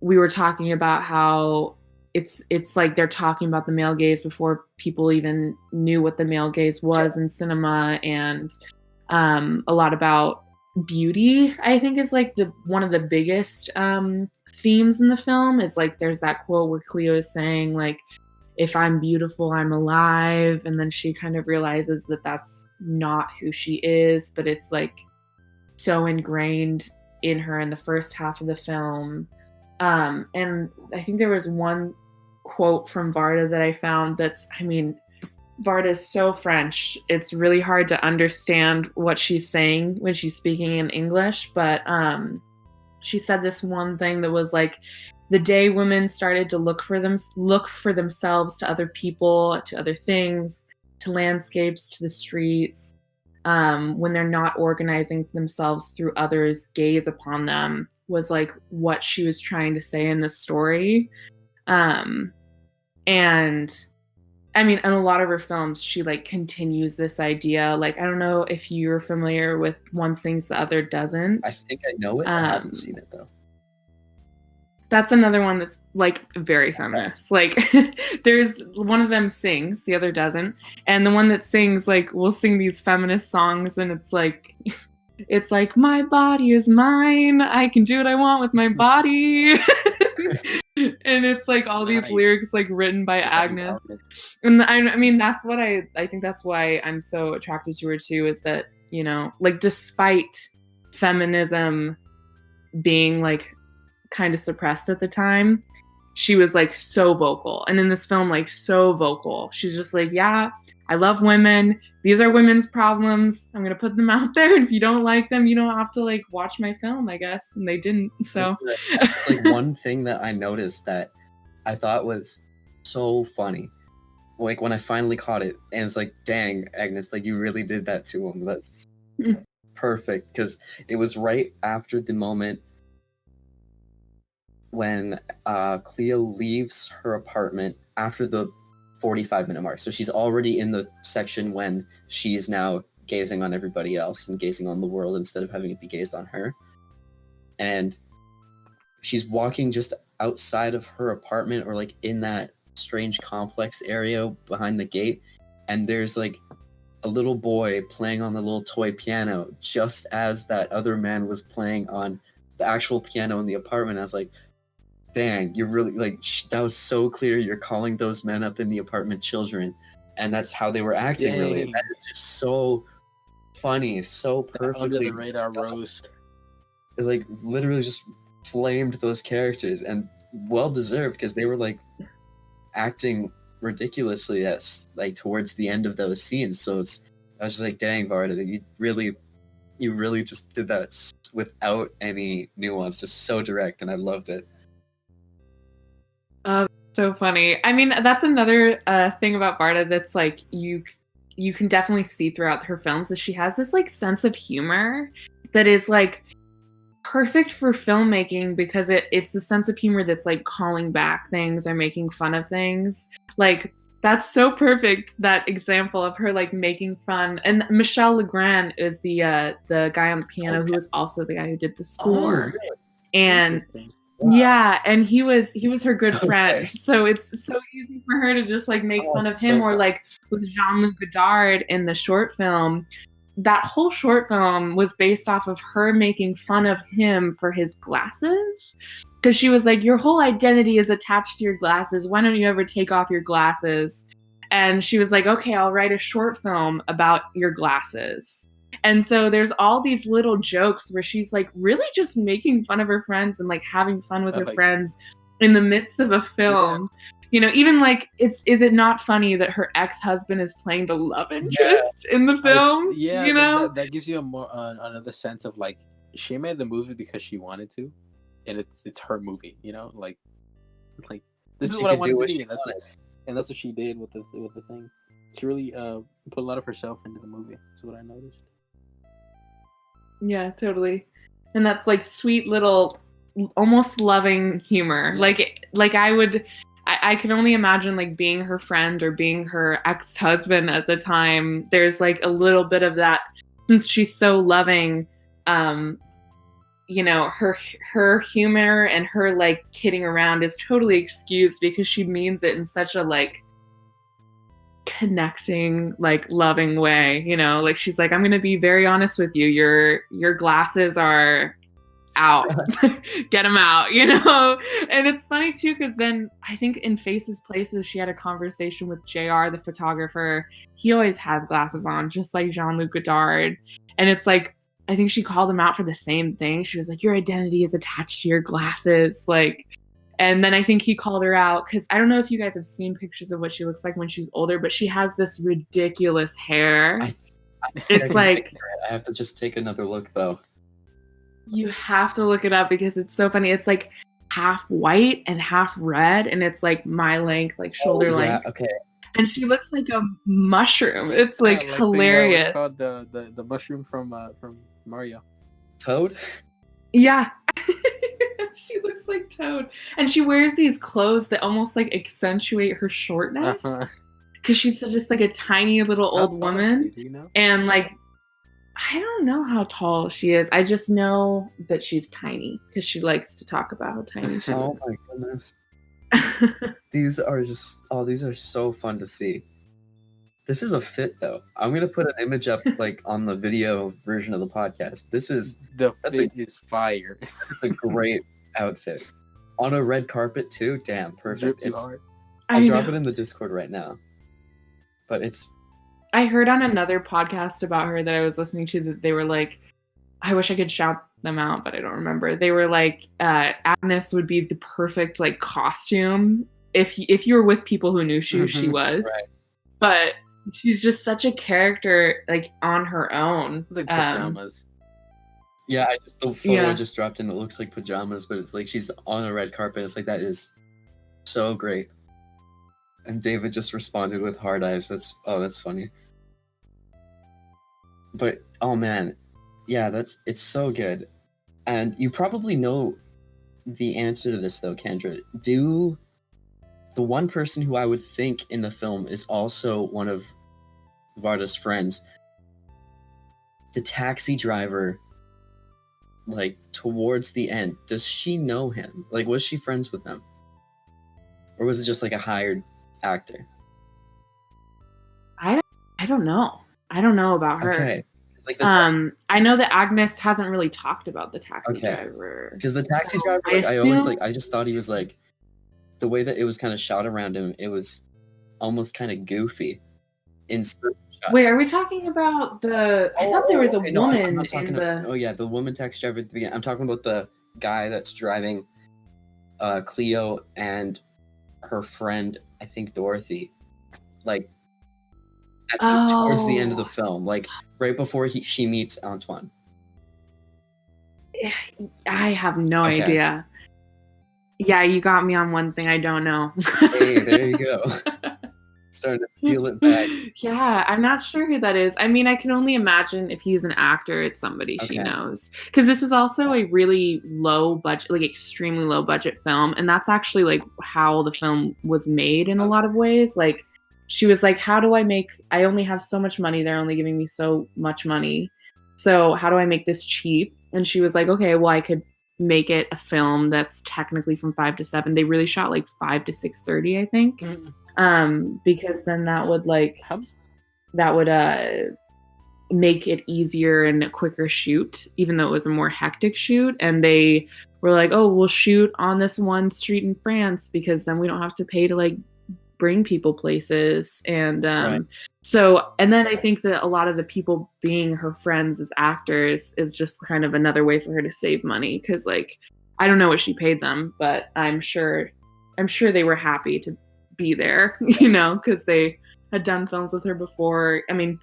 we were talking about how it's like they're talking about the male gaze before people even knew what the male gaze was in cinema, and a lot about beauty, I think, is like one of the biggest themes in the film. Is like there's that quote where Cleo is saying like, if I'm beautiful, I'm alive. And then she kind of realizes that that's not who she is, but it's like so ingrained in her in the first half of the film. And I think there was one quote from Varda that I found that's, I mean, Varda is so French. It's really hard to understand what she's saying when she's speaking in English. But she said this one thing that was like, the day women started to look for themselves to other people, to other things, to landscapes, to the streets, when they're not organizing themselves through others' gaze upon them, was like what she was trying to say in the story. And I mean, in a lot of her films, she like continues this idea. Like, I don't know if you're familiar with One Sings the Other Doesn't. I think I know it. I haven't seen it though. That's another one that's like very feminist. Like there's one of them sings, the other doesn't. And the one that sings like will sing these feminist songs, and it's like my body is mine. I can do what I want with my body. And it's like all these lyrics like written by Agnès. And I mean that's what I think that's why I'm so attracted to her too, is that, you know, like despite feminism being like kind of suppressed at the time, she was like so vocal, and in this film like so vocal. She's just like, yeah, I love women, these are women's problems, I'm gonna put them out there, and if you don't like them, you don't have to like watch my film, I guess. And they didn't. So it's like one thing that I noticed that I thought was so funny, like when I finally caught it, and it's like, dang, Agnès, like you really did that to him. That's perfect, because it was right after the moment when Cleo leaves her apartment after the 45-minute mark. So she's already in the section when she's now gazing on everybody else and gazing on the world instead of having it be gazed on her. And she's walking just outside of her apartment, or like in that strange complex area behind the gate. And there's like a little boy playing on the little toy piano just as that other man was playing on the actual piano in the apartment. I was like, dang, you're really like that was so clear. You're calling those men up in the apartment children, and that's how they were acting. Really, Dang. that is just so funny, so perfectly Under the radar just done. roast. It, like literally just flamed those characters, and well deserved because they were like acting ridiculously as like towards the end of those scenes. So I was just like, dang, Varda, you really just did that without any nuance, just so direct, and I loved it. So funny. I mean, that's another thing about Varda that's like you can definitely see throughout her films is she has this like sense of humor that is like perfect for filmmaking because it's the sense of humor that's like calling back things or making fun of things. Like that's so perfect, that example of her like making fun. And Michel Legrand is the guy on the piano who was also the guy who did the score. And yeah, and he was her good friend. So it's so easy for her to just like make fun of him, or like with Jean-Luc Godard in the short film. That whole short film was based off of her making fun of him for his glasses. Because she was like, your whole identity is attached to your glasses. Why don't you ever take off your glasses? And she was like, okay, I'll write a short film about your glasses. And so there's all these little jokes where she's like really just making fun of her friends and like having fun with her friends in the midst of a film. Yeah. You know, even like is it not funny that her ex-husband is playing the love interest in the film? Yeah, you know, that gives you a more another sense of like she made the movie because she wanted to, and it's her movie. You know, like this is what I want to do, and that's what she did with the thing. She really put a lot of herself into the movie. That's what I noticed. Yeah, totally. And that's like sweet little, almost loving humor. Yeah. Like I can only imagine like being her friend or being her ex-husband at the time. There's like a little bit of that, since she's so loving, you know, her humor and her like kidding around is totally excused because she means it in such a like connecting, like loving way, you know, like she's like, I'm gonna be very honest with you, your glasses are out. Get them out, you know. And it's funny too because then I think in Faces Places she had a conversation with JR, the photographer. He always has glasses on, just like Jean-Luc Godard. And it's like, I think she called him out for the same thing. She was like, your identity is attached to your glasses, like. And then I think he called her out because I don't know if you guys have seen pictures of what she looks like when she's older, but she has this ridiculous hair. It's like, I have to just take another look though. You have to look it up because it's so funny. It's like half white and half red, and it's like my length, like shoulder length. Okay. And she looks like a mushroom. It's like hilarious. What's called the mushroom from Mario. Toad? Yeah. She looks like Toad. And she wears these clothes that almost like accentuate her shortness. Because she's just like a tiny little old woman. Do you know? And like, I don't know how tall she is. I just know that she's tiny because she likes to talk about how tiny she is. Oh my goodness. These are so fun to see. This is a fit though. I'm gonna put an image up like on the video version of the podcast. This is is fire. It's a great outfit. On a red carpet too. Damn, perfect. I'll drop it in the Discord right now. But I heard on another podcast about her that I was listening to that they were like, I wish I could shout them out, but I don't remember. They were like, Agnès would be the perfect like costume if you were with people who knew she was. Right. But she's just such a character like on her own. It's like pajamas. Yeah, the photo just dropped in. It looks like pajamas, but it's like she's on a red carpet. It's like that is so great. And David just responded with hard eyes. That's funny. But oh man, yeah, it's so good. And you probably know the answer to this though, Kendra. The one person who I would think in the film is also one of Varda's friends, the taxi driver, like towards the end, does she know him? Like, was she friends with him? Or was it just like a hired actor? I don't know. I don't know about her. Okay. Like the, I know that Agnes hasn't really talked about the taxi Okay. driver. because the taxi So, driver, I like, I always assume- like, I just thought he was like, the way that it was kind of shot around him, it was almost kind of goofy. In certain shots. Wait, are we talking about the? I thought there was a okay, no, I'm woman not talking in the. oh yeah, the woman taxi driver at the beginning. I'm talking about the guy that's driving Cleo and her friend, I think Dorothy, like towards the end of the film, like right before she meets Antoine. I have no Okay. idea. Yeah, you got me on one thing I don't know. Hey, there you go. Starting to feel it back. Yeah, I'm not sure who that is. I mean, I can only imagine if he's an actor, it's somebody she Okay. knows. Because this is also a really low budget, like extremely low budget film. And that's actually like how the film was made in a lot of ways. Like, she was like, how do I only have so much money. They're only giving me so much money. So how do I make this cheap? And she was like, okay, well, I could make it a film that's technically from 5 to 7. They really shot like 5 to 6:30, I think. Because then that would make it easier and a quicker shoot, even though it was a more hectic shoot. And they were like, oh, we'll shoot on this one street in France because then we don't have to pay to like bring people places. And Right. so, and then I think that a lot of the people being her friends as actors is just kind of another way for her to save money. Cause like, I don't know what she paid them, but I'm sure they were happy to be there, you know, because they had done films with her before. I mean,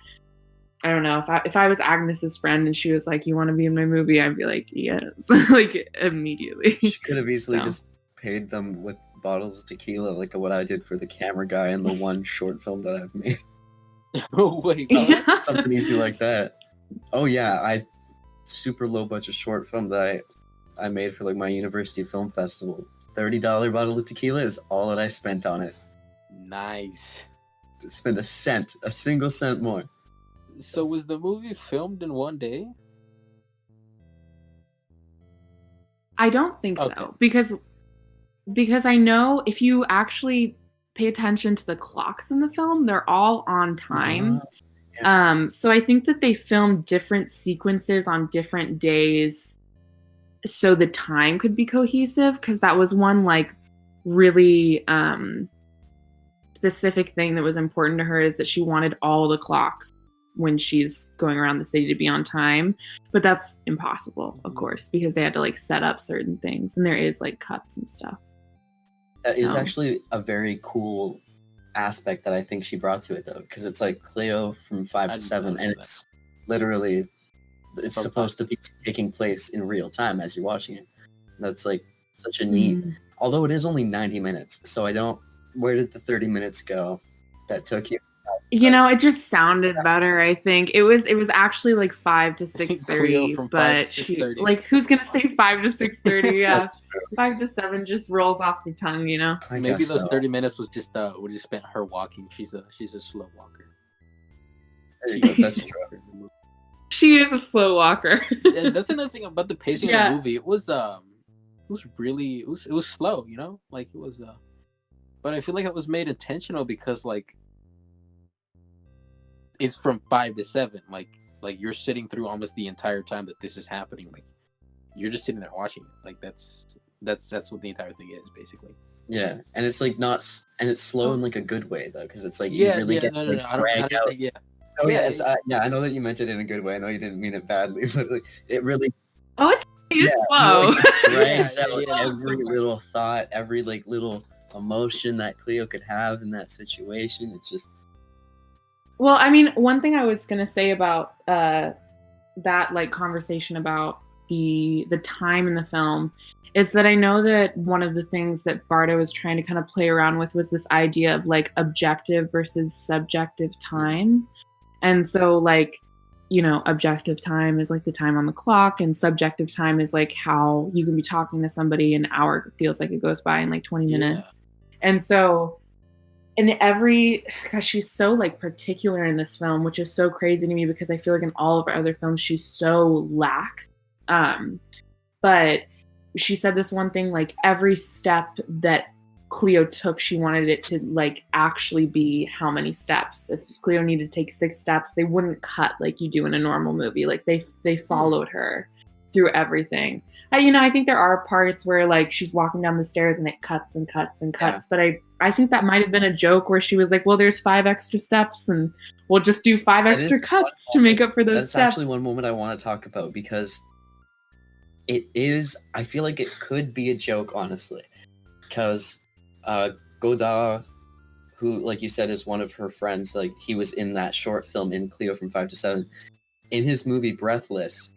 I don't know, if I was Agnes's friend and she was like, you want to be in my movie, I'd be like, yes, like immediately. She could have easily So. just paid them with bottles of tequila, like what I did for the camera guy in the one short film that I've made. Oh wait, Yeah. Something easy like that. Oh yeah, super low budget short film that I made for like my university film festival. $30 bottle of tequila is all that I spent on it. nice. Just spent a single cent more. So was the movie filmed in one day? I don't think Okay. so, because I know if you actually pay attention to the clocks in the film, they're all on time. So I think that they filmed different sequences on different days so the time could be cohesive, because that was one like really specific thing that was important to her, is that she wanted all the clocks when she's going around the city to be on time. But that's impossible, of course, because they had to like set up certain things, and there is like cuts and stuff. That is So. actually a very cool aspect that I think she brought to it, though, because it's like Cleo from 5 I to didn't 7, know and that. it's literally it's From supposed to be taking place in real time as you're watching it. That's like such a neat. Although it is only 90 minutes, so I don't. Where did the 30 minutes go that took you? You know, it just sounded better. I think it was actually like 5 to 6:30, Cleo from 5 but to she 6:30. like, who's gonna say 5 to 6:30? Yeah, That's true. 5 to 7 just rolls off the tongue, you know. I Maybe guess those so. 30 minutes was just spent her walking. She's a slow walker. There you go, that's true. She is a slow walker. And that's another thing about the pacing of Yeah. the movie. It was really it was slow, you know? Like it was but I feel like it was made intentional because like it's from 5 to 7. Like you're sitting through almost the entire time that this is happening. Like you're just sitting there watching it. Like that's what the entire thing is basically. Yeah, and it's like not, and it's slow in like a good way though, because it's like Yeah, you really yeah, get no, to no, like, no. I drag don't out. think, yeah. Oh Yeah, yes, yeah, I know that you meant it in a good way. I know you didn't mean it badly, but like, it really Oh, it's slow. like, drags Yeah, out yeah, every little thought, every like little emotion that Cleo could have in that situation. It's just Well, I mean, one thing I was gonna say about that like conversation about the time in the film is that I know that one of the things that Varda was trying to kind of play around with was this idea of like objective versus subjective time. And so like, you know, objective time is like the time on the clock, and subjective time is like how you can be talking to somebody, an hour feels like it goes by in like 20 Yeah. minutes. And so gosh, she's so like particular in this film, which is so crazy to me because I feel like in all of her other films she's so lax. But she said this one thing, like every step that Cleo took, she wanted it to like actually be how many steps. If Cleo needed to take 6 steps, they wouldn't cut like you do in a normal movie. Like they followed her through everything. I think there are parts where like she's walking down the stairs and it cuts and cuts and cuts. But I think that might have been a joke where she was like, well, there's 5 extra steps and we'll just do 5 extra cuts to make up for those steps. That's actually one moment I want to talk about, because I feel like it could be a joke, honestly. Because Godard, who, like you said, is one of her friends, like he was in that short film in Cleo from 5 to 7. In his movie Breathless,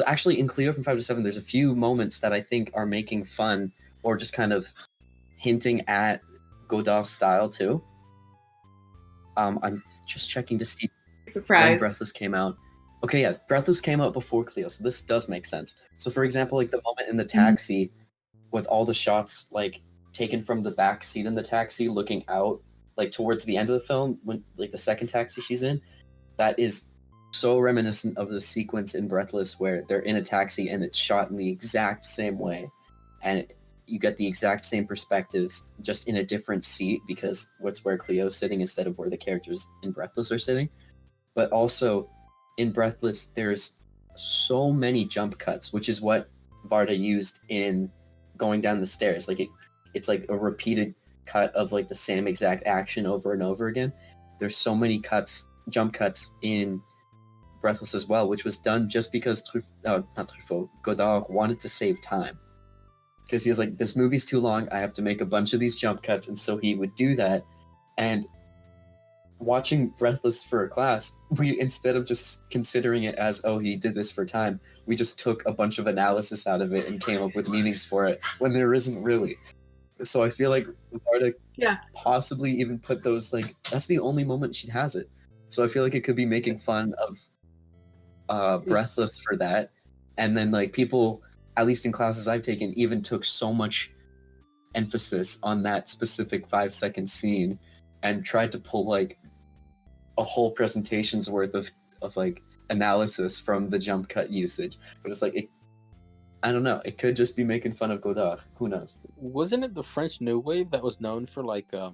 actually in Cleo from 5 to 7, there's a few moments that I think are making fun or just kind of hinting at Godard's style too. I'm just checking to see when Breathless came out. Okay, yeah, Breathless came out before Cleo, so this does make sense. So for example, like the moment in the taxi with all the shots like taken from the back seat in the taxi looking out, like towards the end of the film, when like the second taxi she's in, that is so reminiscent of the sequence in Breathless where they're in a taxi and it's shot in the exact same way, and you get the exact same perspectives, just in a different seat, because what's where Cleo's sitting instead of where the characters in Breathless are sitting. But also in Breathless, there's so many jump cuts, which is what Varda used in going down the stairs. Like it's like a repeated cut of like the same exact action over and over again. There's so many jump cuts in Breathless as well, which was done just because Godard wanted to save time. Because he was like, this movie's too long, I have to make a bunch of these jump cuts, and so he would do that. And watching Breathless for a class, we, instead of just considering it as, oh, he did this for time, we just took a bunch of analysis out of it and came up with meanings for it, when there isn't really. So I feel like Varda possibly even put those, like, that's the only moment she has it. So I feel like it could be making fun of Breathless for that. And then, like, people, at least in classes I've taken, even took so much emphasis on that specific 5-second scene and tried to pull, like, a whole presentation's worth of like, analysis from the jump cut usage. But it's like, I don't know, it could just be making fun of Godard. Who knows? Wasn't it the French New Wave that was known for, like, for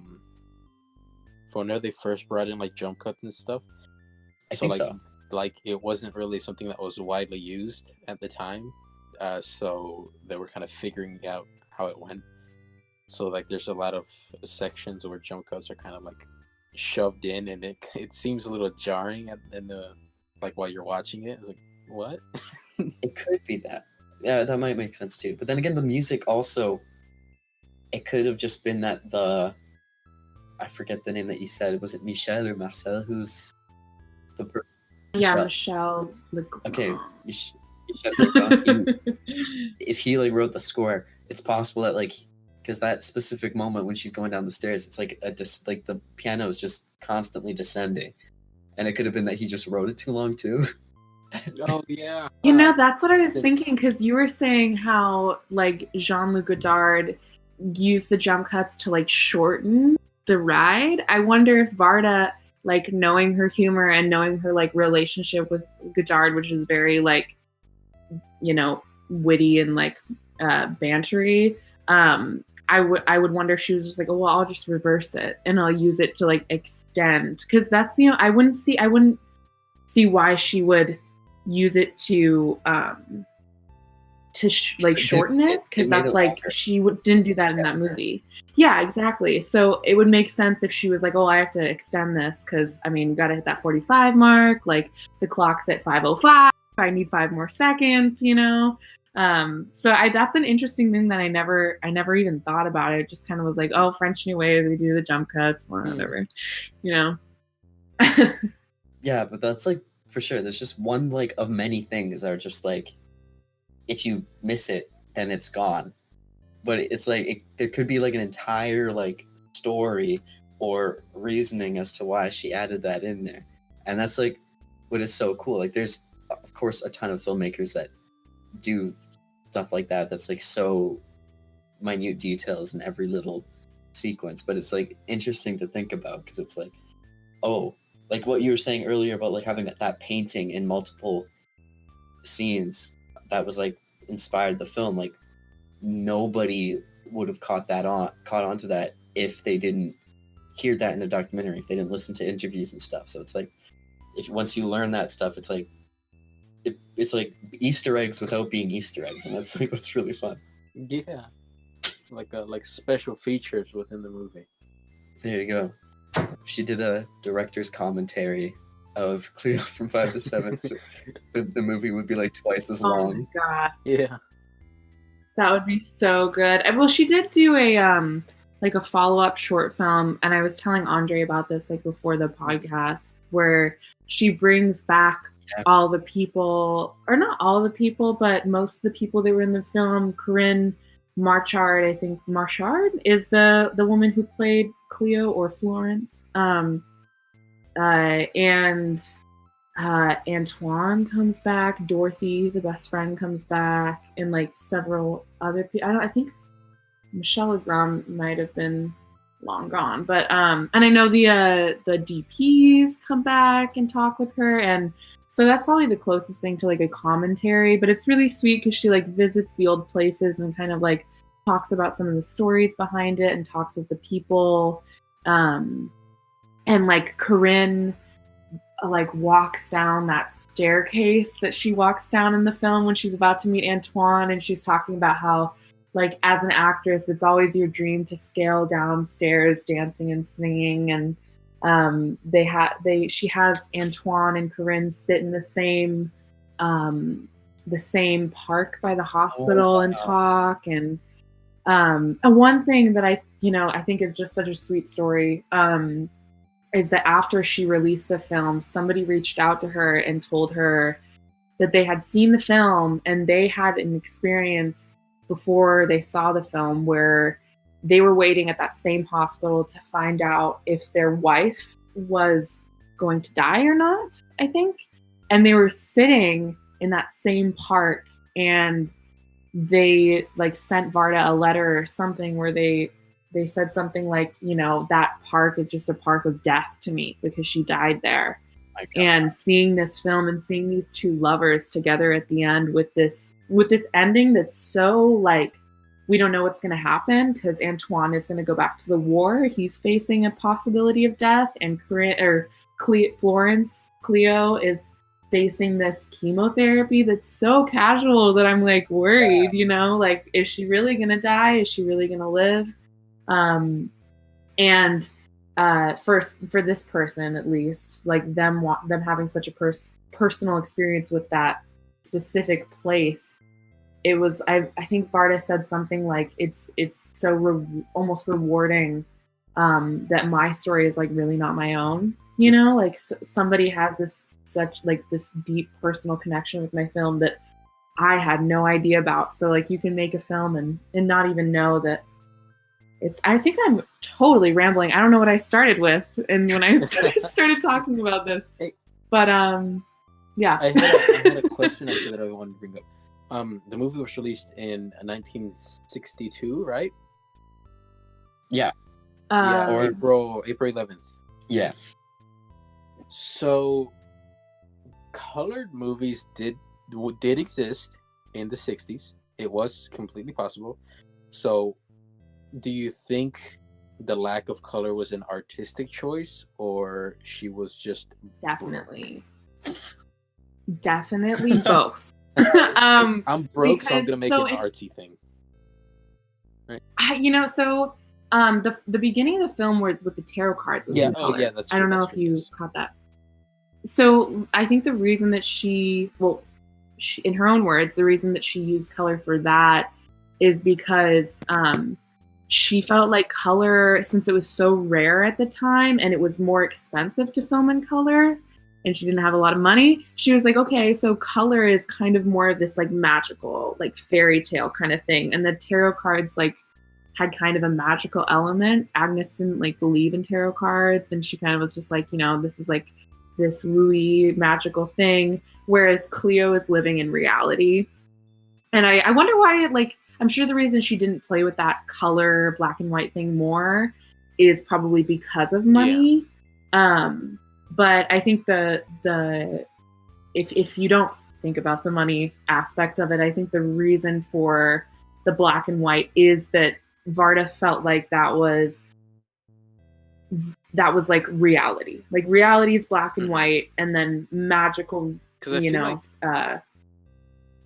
whenever they first brought in, like, jump cuts and stuff? I think so. Like, it wasn't really something that was widely used at the time. So they were kind of figuring out how it went. So, like, there's a lot of sections where jump cuts are kind of, like, shoved in, and it seems a little jarring while you're watching it. It's like, what? It could be that. Yeah, that might make sense too. But then again, the music also, it could have just been that I forget the name that you said. Was it Michel or Marcel who's the person? Yeah, Michel Legrand. Okay, Michel Legrand. If he like wrote the score, it's possible that like, because that specific moment when she's going down the stairs, it's like like the piano is just constantly descending, and it could have been that he just wrote it too long too. Oh yeah. That's what I was thinking, because you were saying how like Jean-Luc Godard used the jump cuts to like shorten the ride. I wonder if Varda, like knowing her humor and knowing her like relationship with Godard, which is very like, witty and like bantery. I would wonder if she was just like, oh well, I'll just reverse it and I'll use it to like extend, because that's I wouldn't see why she would use it to shorten it, because that's like longer. She didn't do that in that movie. Yeah, exactly. So it would make sense if she was like, oh, I have to extend this because we gotta hit that 45 mark. Like the clock's at 5:05. I need 5 more seconds. So that's an interesting thing that I never even thought about. It just kind of was like, oh, French New Wave, they do the jump cuts, whatever. Yeah, but that's like for sure. There's just one like of many things that are just like, if you miss it, then it's gone. But it's like there could be like an entire like story or reasoning as to why she added that in there, and that's like what is so cool. Like there's of course a ton of filmmakers that do stuff like that. That's like so minute details in every little sequence, but it's like interesting to think about because it's like, oh, like what you were saying earlier about like having that painting in multiple scenes that was like inspired the film. Like nobody would have caught onto that if they didn't hear that in a documentary, if they didn't listen to interviews and stuff. So it's like, if once you learn that stuff, it's like Easter eggs without being Easter eggs, and that's like what's really fun. Yeah, like special features within the movie. There you go. If she did a director's commentary of Cleo from 5 to 7, the movie would be like twice as long. Oh my god. Yeah. That would be so good. Well, she did do a like a follow-up short film, and I was telling Andre about this like before the podcast, where she brings back all the people, or not all the people, but most of the people that were in the film. Corinne Marchard, I think Marchard is the woman who played Cleo or Florence. And Antoine comes back, Dorothy, the best friend, comes back, and like several other people. I think Michelle Legrand might have been long gone, but and I know the DPs come back and talk with her, and so that's probably the closest thing to like a commentary. But it's really sweet because she like visits the old places and kind of like talks about some of the stories behind it and talks with the people, and like Corinne like walks down that staircase that she walks down in the film when she's about to meet Antoine, and she's talking about how like as an actress it's always your dream to scale downstairs dancing and singing, and she has Antoine and Corinne sit in the same park by the hospital and talk, and one thing that I think is just such a sweet story is that after she released the film, somebody reached out to her and told her that they had seen the film and they had an experience before they saw the film where they were waiting at that same hospital to find out if their wife was going to die or not, I think. And they were sitting in that same park, and they like sent Varda a letter or something where they said something like, that park is just a park of death to me because she died there. And seeing this film and seeing these two lovers together at the end with this ending that's so like, we don't know what's going to happen because Antoine is going to go back to the war. He's facing a possibility of death, and Florence, Cleo, is facing this chemotherapy that's so casual that I'm like worried, like, is she really going to die? Is she really going to live? For this person, at least, like them having such a personal experience with that specific place, it was. I think Varda said something like, "It's so almost rewarding that my story is like really not my own." Like somebody has this deep personal connection with my film that I had no idea about. So like you can make a film and not even know that. I think I'm totally rambling. I don't know what I started with, and when I started talking about this, but yeah. I had a question actually that I wanted to bring up. The movie was released in 1962, right? Yeah. April 11th. Yeah. So, colored movies did exist in the 60s. It was completely possible. So, do you think the lack of color was an artistic choice, or she was just definitely both? I'm broke, so I'm gonna make an artsy thing. Right? The beginning of the film with the tarot cards was in color. That's true. I don't know if you caught that. So I think the reason that she, in her own words, the reason that she used color for that is because she felt like color, since it was so rare at the time and it was more expensive to film in color and she didn't have a lot of money, she was like, okay, so color is kind of more of this like magical, like fairy tale kind of thing. And the tarot cards like had kind of a magical element. Agnès didn't like believe in tarot cards, and she kind of was just like, this is like this wooey magical thing, whereas Cleo is living in reality. And I wonder why, like, I'm sure the reason she didn't play with that color black and white thing more is probably because of money. Yeah. But I think if you don't think about the money aspect of it, I think the reason for the black and white is that Varda felt like that was like reality. Like reality is black and white, and then magical, you know. Like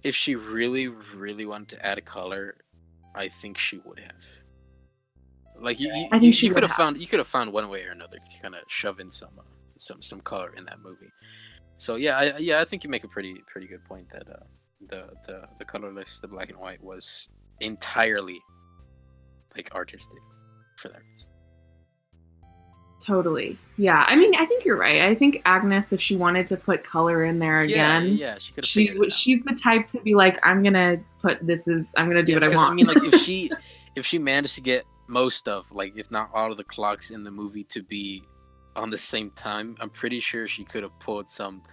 if she really, really wanted to add a color, I think she would have. Like you could have found one way or another to kind of shove in some color in that movie. So I think you make a pretty good point that the colorless, the black and white was entirely like artistic for that reason. Totally. Yeah. I mean, I think you're right. I think Agnès, if she wanted to put color in there again, she could have. She's the type to be like, I'm gonna do what I want. I mean, like if she managed to get most of, like, if not all of the clocks in the movie to be on the same time, I'm pretty sure she could have pulled some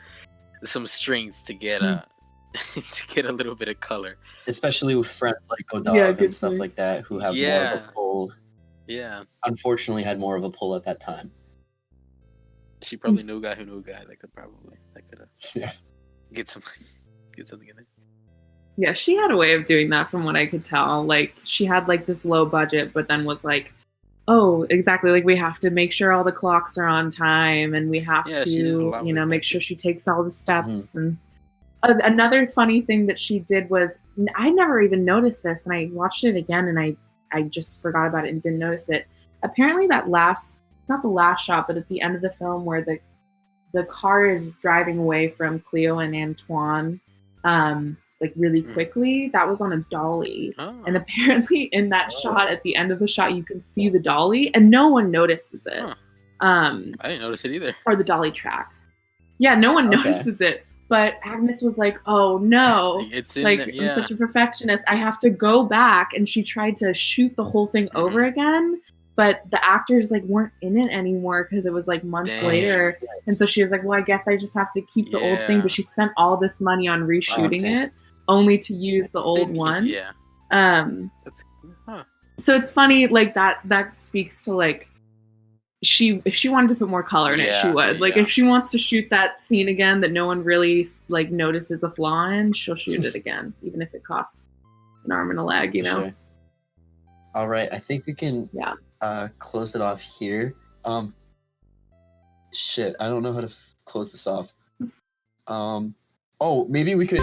strings to get to get a little bit of color, especially with friends like Godard and stuff like that who have more of a pull. Yeah, unfortunately had more of a pull at that time. She probably knew a guy who knew a guy that could get something in there. Yeah, she had a way of doing that from what I could tell. Like, she had like this low budget, but then was like, oh, exactly, like we have to make sure all the clocks are on time, and we have to, you know, make sure she takes all the steps. And another funny thing that she did was, I never even noticed this, and I watched it again, and I just forgot about it and didn't notice it. Apparently it's not the last shot, but at the end of the film where the car is driving away from Cleo and Antoine, like really quickly, that was on a dolly. And apparently in that shot, at the end of the shot, you can see the dolly and no one notices it. I didn't notice it either. Or the dolly track. Yeah, no one notices it. But Agnès was like, oh no, it's in like, there, I'm such a perfectionist. I have to go back. And she tried to shoot the whole thing over again. But the actors like weren't in it anymore because it was like months later. And so she was like, well, I guess I just have to keep the old thing. But she spent all this money on reshooting it only to use the old one. Yeah. So it's funny, like that speaks to like, if she wanted to put more color in it, she would. Like, if she wants to shoot that scene again that no one really like notices a flaw in, she'll shoot it again, even if it costs an arm and a leg, you know. Sure. All right, I think we can close it off here. Shit, I don't know how to close this off. Maybe we could